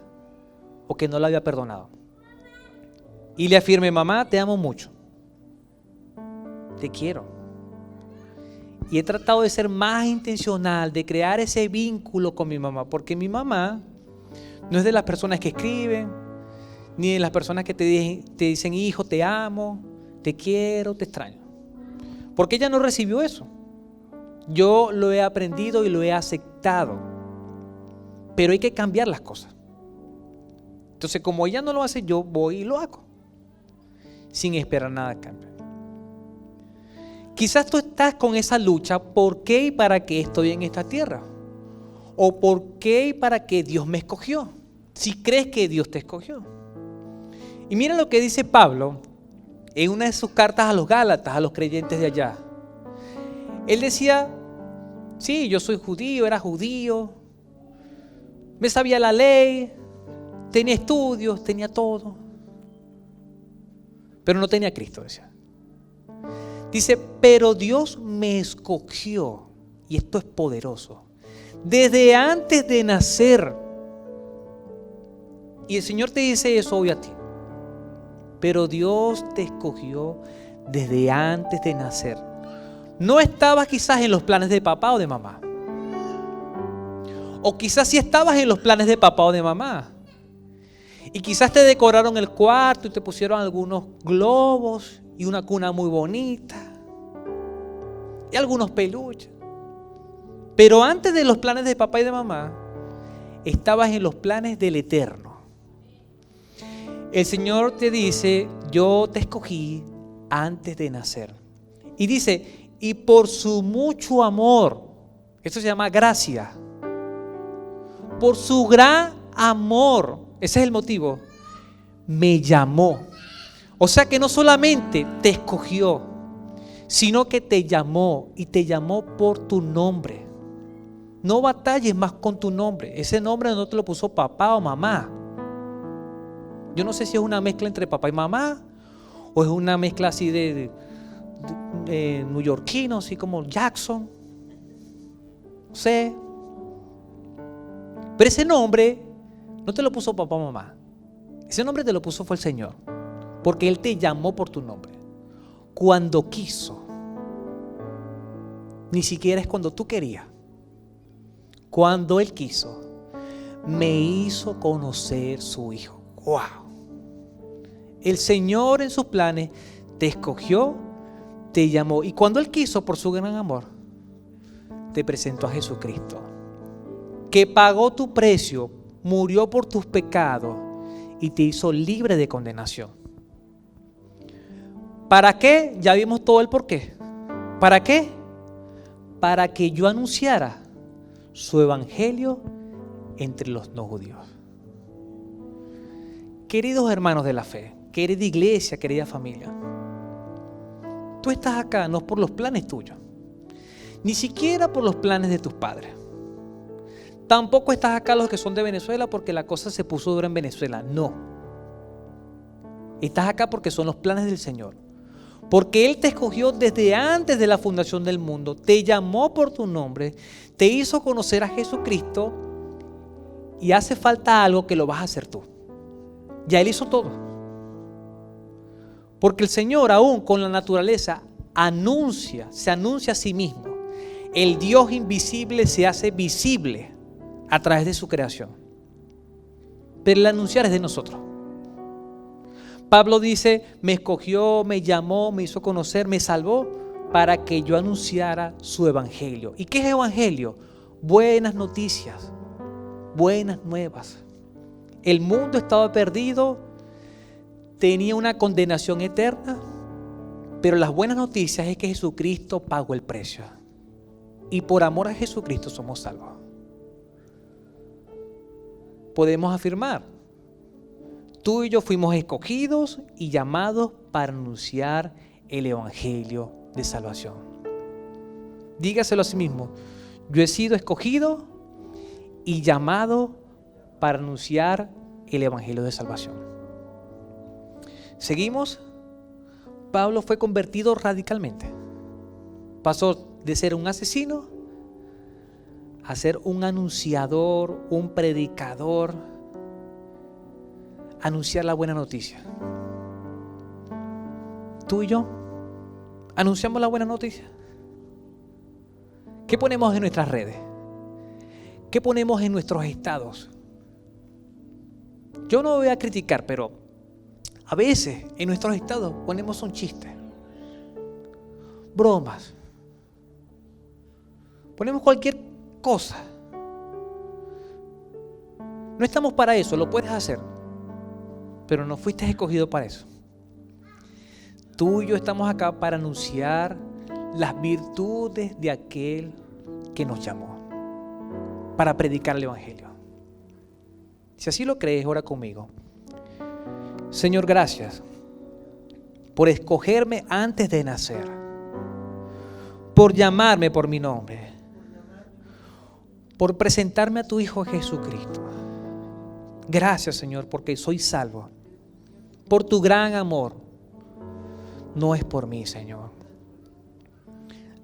o que no la había perdonado. Y le afirmé, mamá, te amo mucho. Te quiero. Y he tratado de ser más intencional, de crear ese vínculo con mi mamá, porque mi mamá no es de las personas que escriben, ni de las personas que te dicen, hijo, te amo, te quiero, te extraño. Porque ella no recibió eso. Yo lo he aprendido y lo he aceptado. Pero hay que cambiar las cosas. Entonces, como ella no lo hace, yo voy y lo hago. Sin esperar nada a cambio. Quizás tú estás con esa lucha, ¿por qué y para qué estoy en esta tierra? ¿O por qué y para qué Dios me escogió? Si crees que Dios te escogió. Y mira lo que dice Pablo en una de sus cartas a los Gálatas, a los creyentes de allá. Él decía, sí, yo soy judío, era judío, me sabía la ley, tenía estudios, tenía todo, pero no tenía a Cristo, decía. Dice, pero Dios me escogió, y esto es poderoso, desde antes de nacer. Y el Señor te dice eso hoy a ti. Pero Dios te escogió desde antes de nacer. No estabas quizás en los planes de papá o de mamá. O quizás sí estabas en los planes de papá o de mamá. Y quizás te decoraron el cuarto y te pusieron algunos globos y una cuna muy bonita. Y algunos peluches. Pero antes de los planes de papá y de mamá, estabas en los planes del Eterno. El Señor te dice, yo te escogí antes de nacer. Y dice, y por su mucho amor, esto se llama gracia, por su gran amor, ese es el motivo, me llamó. O sea que no solamente te escogió, sino que te llamó, y te llamó por tu nombre. No batalles más con tu nombre. Ese nombre no te lo puso papá o mamá. Yo no sé si es una mezcla entre papá y mamá, o es una mezcla así de neoyorquino, así como Jackson. No sé. Pero ese nombre no te lo puso papá o mamá. Ese nombre te lo puso fue el Señor. Porque Él te llamó por tu nombre. Cuando quiso. Ni siquiera es cuando tú querías. Cuando Él quiso, me hizo conocer su Hijo. ¡Wow! El Señor en sus planes te escogió, te llamó. Y cuando Él quiso, por su gran amor, te presentó a Jesucristo, que pagó tu precio, murió por tus pecados y te hizo libre de condenación. ¿Para qué? Ya vimos todo el porqué. ¿Para qué? Para que yo anunciara su evangelio entre los no judíos. Queridos hermanos de la fe, querida iglesia, querida familia, tú estás acá no por los planes tuyos, ni siquiera por los planes de tus padres. Tampoco estás acá los que son de Venezuela porque la cosa se puso dura en Venezuela. No. Estás acá porque son los planes del Señor. Porque Él te escogió desde antes de la fundación del mundo, te llamó por tu nombre, te hizo conocer a Jesucristo, y hace falta algo que lo vas a hacer tú. Ya Él hizo todo. Porque el Señor, aún con la naturaleza, se anuncia a sí mismo. El Dios invisible se hace visible a través de su creación. Pero el anunciar es de nosotros. Pablo dice, me escogió, me llamó, me hizo conocer, me salvó para que yo anunciara su evangelio. ¿Y qué es evangelio? Buenas noticias, buenas nuevas. El mundo estaba perdido, tenía una condenación eterna, pero las buenas noticias es que Jesucristo pagó el precio. Y por amor a Jesucristo somos salvos. Podemos afirmar, tú y yo fuimos escogidos y llamados para anunciar el evangelio de salvación. Dígaselo a sí mismo, Yo he sido escogido y llamado para anunciar el evangelio de salvación. Seguimos. Pablo fue convertido radicalmente. Pasó de ser un asesino a ser un anunciador, un predicador, anunciar la buena noticia. Tú y yo anunciamos la buena noticia. ¿Qué ponemos en nuestras redes? ¿Qué ponemos en nuestros estados? Yo no voy a criticar, pero a veces en nuestros estados ponemos un chiste, bromas, ponemos cualquier cosa. No estamos para eso, lo puedes hacer, pero no fuiste escogido para eso. Tú y yo estamos acá para anunciar las virtudes de aquel que nos llamó, para predicar el evangelio. Si así lo crees, ora conmigo. Señor, gracias por escogerme antes de nacer, por llamarme por mi nombre, por presentarme a tu Hijo Jesucristo. Gracias, Señor, porque soy salvo, por tu gran amor. No es por mí, Señor.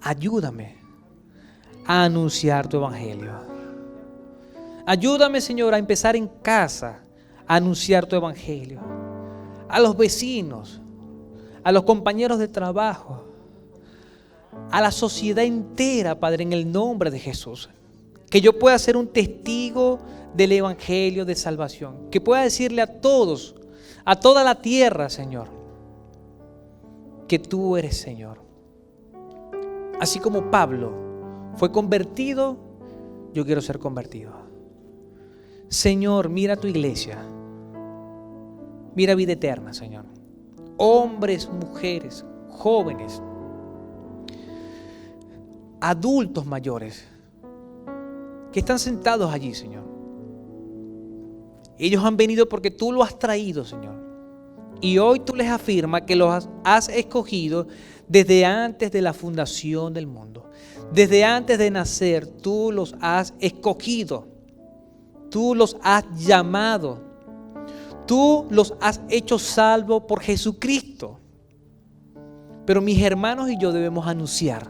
Ayúdame a anunciar tu evangelio. Ayúdame, Señor, a empezar en casa a anunciar tu evangelio. A los vecinos, a los compañeros de trabajo, a la sociedad entera, Padre, en el nombre de Jesús. Que yo pueda ser un testigo del evangelio de salvación. Que pueda decirle a todos, a toda la tierra, Señor, que tú eres Señor. Así como Pablo fue convertido, yo quiero ser convertido. Señor, mira tu iglesia. Mira Vida Eterna, Señor. Hombres, mujeres, jóvenes, adultos mayores que están sentados allí, Señor. Ellos han venido porque tú los has traído, Señor. Y hoy tú les afirmas que los has escogido desde antes de la fundación del mundo. Desde antes de nacer, tú los has escogido. Tú los has llamado. Tú los has hecho salvos por Jesucristo. Pero mis hermanos y yo debemos anunciar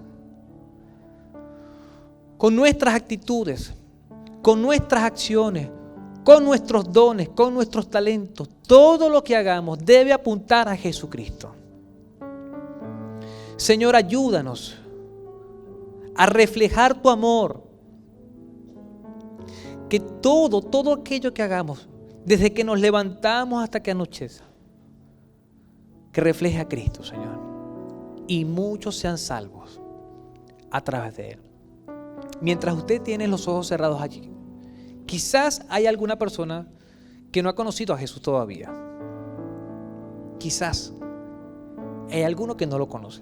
con nuestras actitudes, con nuestras acciones, con nuestros dones, con nuestros talentos. Todo lo que hagamos debe apuntar a Jesucristo. Señor, ayúdanos a reflejar tu amor. Que todo aquello que hagamos, desde que nos levantamos hasta que anocheza, que refleje a Cristo, Señor. Y muchos sean salvos a través de Él. Mientras usted tiene los ojos cerrados allí, quizás hay alguna persona que no ha conocido a Jesús todavía. Quizás hay alguno que no lo conoce.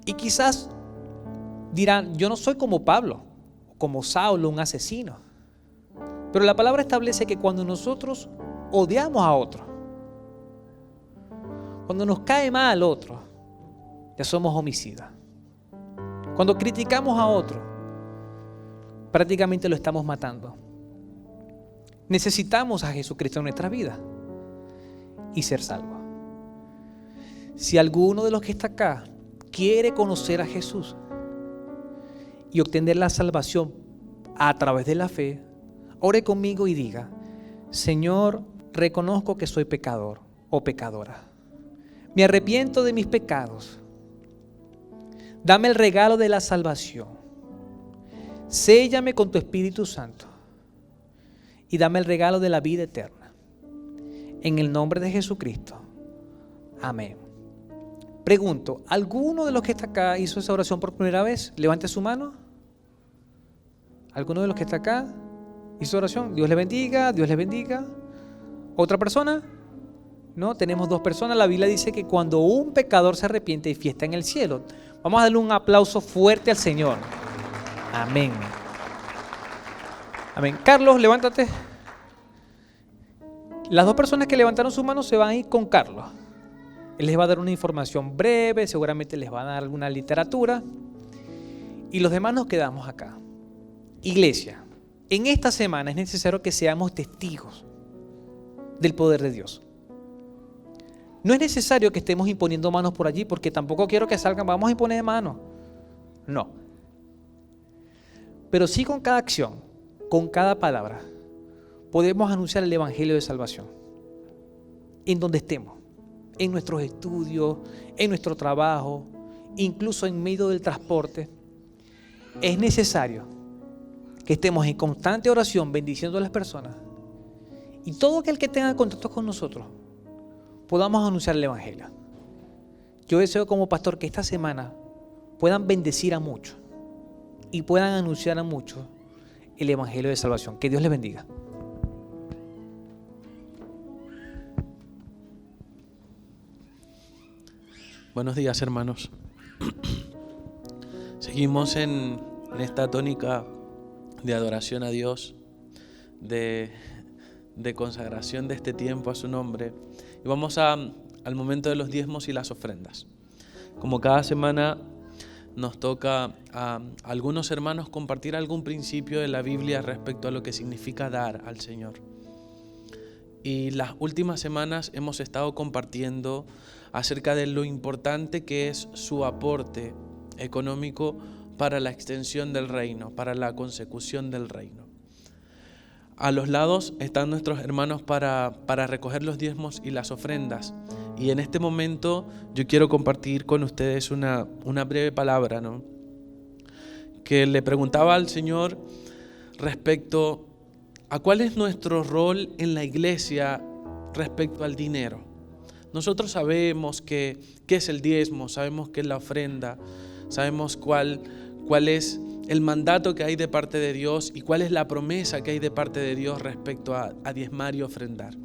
Y quizás dirán, yo no soy como Pablo, como Saulo, un asesino. Pero la palabra establece que cuando nosotros odiamos a otro, cuando nos cae mal otro, ya somos homicidas. Cuando criticamos a otro, prácticamente lo estamos matando. Necesitamos a Jesucristo en nuestra vida y ser salvos. Si alguno de los que está acá quiere conocer a Jesús y obtener la salvación a través de la fe, ore conmigo y diga: Señor, reconozco que soy pecador o pecadora. Me arrepiento de mis pecados. Dame el regalo de la salvación. Séllame con tu Espíritu Santo y dame el regalo de la vida eterna. En el nombre de Jesucristo. Amén. Pregunto, ¿alguno de los que está acá hizo esa oración por primera vez? Levante su mano. ¿Alguno de los que está acá hizo oración? Dios le bendiga, Dios le bendiga. ¿Otra persona? No, tenemos dos personas. La Biblia dice que cuando un pecador se arrepiente hay fiesta en el cielo. Vamos a darle un aplauso fuerte al Señor. Amén. Amén. Carlos, levántate. Las dos personas que levantaron su mano se van a ir con Carlos. Él les va a dar una información breve, seguramente les va a dar alguna literatura. y los demás nos quedamos acá. Iglesia, en esta semana es necesario que seamos testigos del poder de Dios. No es necesario que estemos imponiendo manos por allí, porque tampoco quiero que salgan, vamos a imponer manos. No. Pero sí con cada acción, con cada palabra, podemos anunciar el Evangelio de salvación. En donde estemos, en nuestros estudios, en nuestro trabajo, incluso en medio del transporte. Es necesario que estemos en constante oración bendiciendo a las personas y todo aquel que tenga contacto con nosotros podamos anunciar el Evangelio. Yo deseo como pastor que esta semana puedan bendecir a muchos y puedan anunciar a muchos el Evangelio de salvación. Que Dios les bendiga. Buenos días, hermanos. Seguimos en esta tónica de adoración a Dios, de consagración de este tiempo a su nombre. Y vamos al momento de los diezmos y las ofrendas. Como cada semana nos toca a algunos hermanos compartir algún principio de la Biblia respecto a lo que significa dar al Señor. Y las últimas semanas hemos estado compartiendo acerca de lo importante que es su aporte económico para la extensión del reino, para la consecución del reino. A los lados están nuestros hermanos para recoger los diezmos y las ofrendas. Y en este momento yo quiero compartir con ustedes una breve palabra, ¿no? Que le preguntaba al Señor respecto a cuál es nuestro rol en la iglesia respecto al dinero. Nosotros sabemos qué es el diezmo, sabemos qué es la ofrenda, sabemos cuál es el mandato que hay de parte de Dios y cuál es la promesa que hay de parte de Dios respecto a diezmar y ofrendar.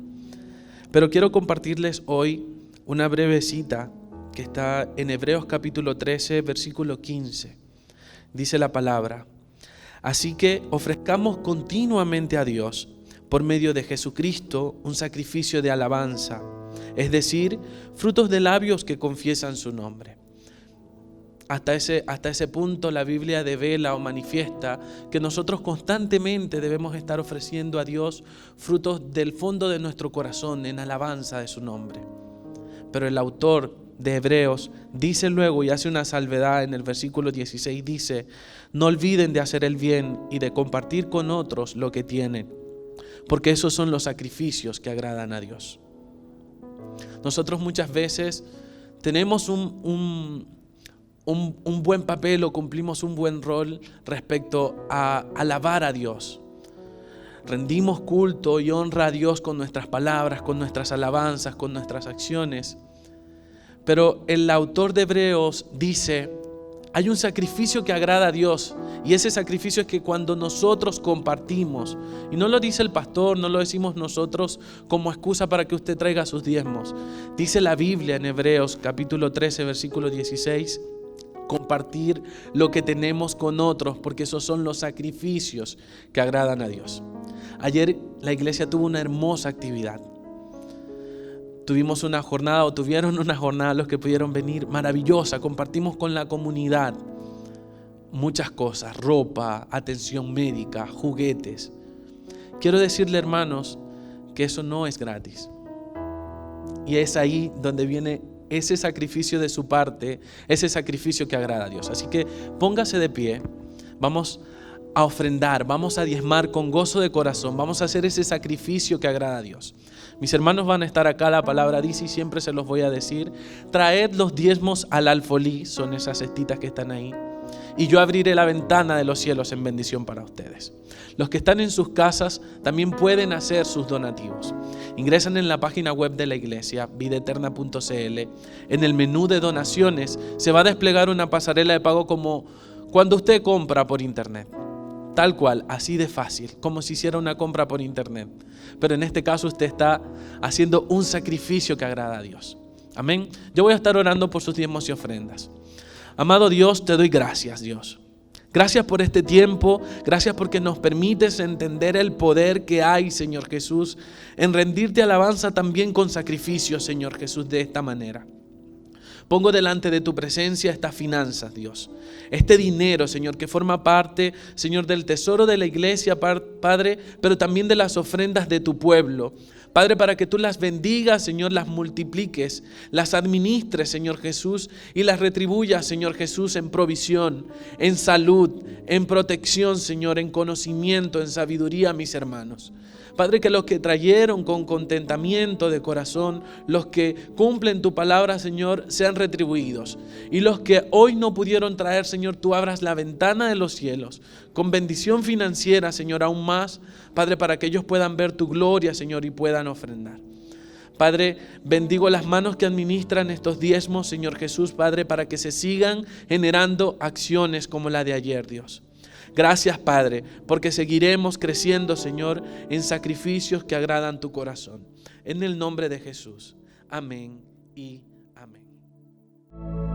Pero quiero compartirles hoy una breve cita que está en Hebreos capítulo 13, versículo 15. Dice la palabra: así que ofrezcamos continuamente a Dios, por medio de Jesucristo, un sacrificio de alabanza, es decir, frutos de labios que confiesan su nombre. Hasta ese punto la Biblia devela o manifiesta que nosotros constantemente debemos estar ofreciendo a Dios frutos del fondo de nuestro corazón en alabanza de su nombre. Pero el autor de Hebreos dice luego y hace una salvedad en el versículo 16, dice: no olviden de hacer el bien y de compartir con otros lo que tienen, porque esos son los sacrificios que agradan a Dios. Nosotros muchas veces tenemos un buen papel o cumplimos un buen rol respecto a alabar a Dios. Rendimos culto y honra a Dios con nuestras palabras, con nuestras alabanzas, con nuestras acciones. Pero el autor de Hebreos dice: hay un sacrificio que agrada a Dios, y ese sacrificio es que cuando nosotros compartimos, y no lo dice el pastor, no lo decimos nosotros como excusa para que usted traiga sus diezmos, dice la Biblia en Hebreos capítulo 13 versículo 16, compartir lo que tenemos con otros, porque esos son los sacrificios que agradan a Dios. Ayer la iglesia tuvo una hermosa actividad. Tuvieron una jornada, los que pudieron venir, maravillosa. Compartimos con la comunidad muchas cosas: ropa, atención médica, juguetes. Quiero decirle, hermanos, que eso no es gratis. Y es ahí donde viene ese sacrificio de su parte, ese sacrificio que agrada a Dios. Así que póngase de pie, vamos a ofrendar, vamos a diezmar con gozo de corazón, vamos a hacer ese sacrificio que agrada a Dios. Mis hermanos van a estar acá, la palabra dice, y siempre se los voy a decir: traed los diezmos al alfolí, son esas cestitas que están ahí, y yo abriré la ventana de los cielos en bendición para ustedes. Los que están en sus casas también pueden hacer sus donativos. Ingresan en la página web de la iglesia, vidaeterna.cl. En el menú de donaciones se va a desplegar una pasarela de pago como cuando usted compra por internet. Tal cual, así de fácil, como si hiciera una compra por internet. Pero en este caso usted está haciendo un sacrificio que agrada a Dios. Amén. Yo voy a estar orando por sus diezmos y ofrendas. Amado Dios, te doy gracias, Dios. Gracias por este tiempo, gracias porque nos permites entender el poder que hay, Señor Jesús, en rendirte alabanza también con sacrificio, Señor Jesús, de esta manera. Pongo delante de tu presencia estas finanzas, Dios. Este dinero, Señor, que forma parte, Señor, del tesoro de la iglesia, Padre, pero también de las ofrendas de tu pueblo. Padre, para que tú las bendigas, Señor, las multipliques, las administres, Señor Jesús, y las retribuyas, Señor Jesús, en provisión, en salud, en protección, Señor, en conocimiento, en sabiduría, mis hermanos. Padre, que los que trajeron con contentamiento de corazón, los que cumplen tu palabra, Señor, sean retribuidos. Y los que hoy no pudieron traer, Señor, tú abras la ventana de los cielos con bendición financiera, Señor, aún más, Padre, para que ellos puedan ver tu gloria, Señor, y puedan ofrendar. Padre, bendigo las manos que administran estos diezmos, Señor Jesús, Padre, para que se sigan generando acciones como la de ayer, Dios. Gracias, Padre, porque seguiremos creciendo, Señor, en sacrificios que agradan tu corazón. En el nombre de Jesús. Amén y amén.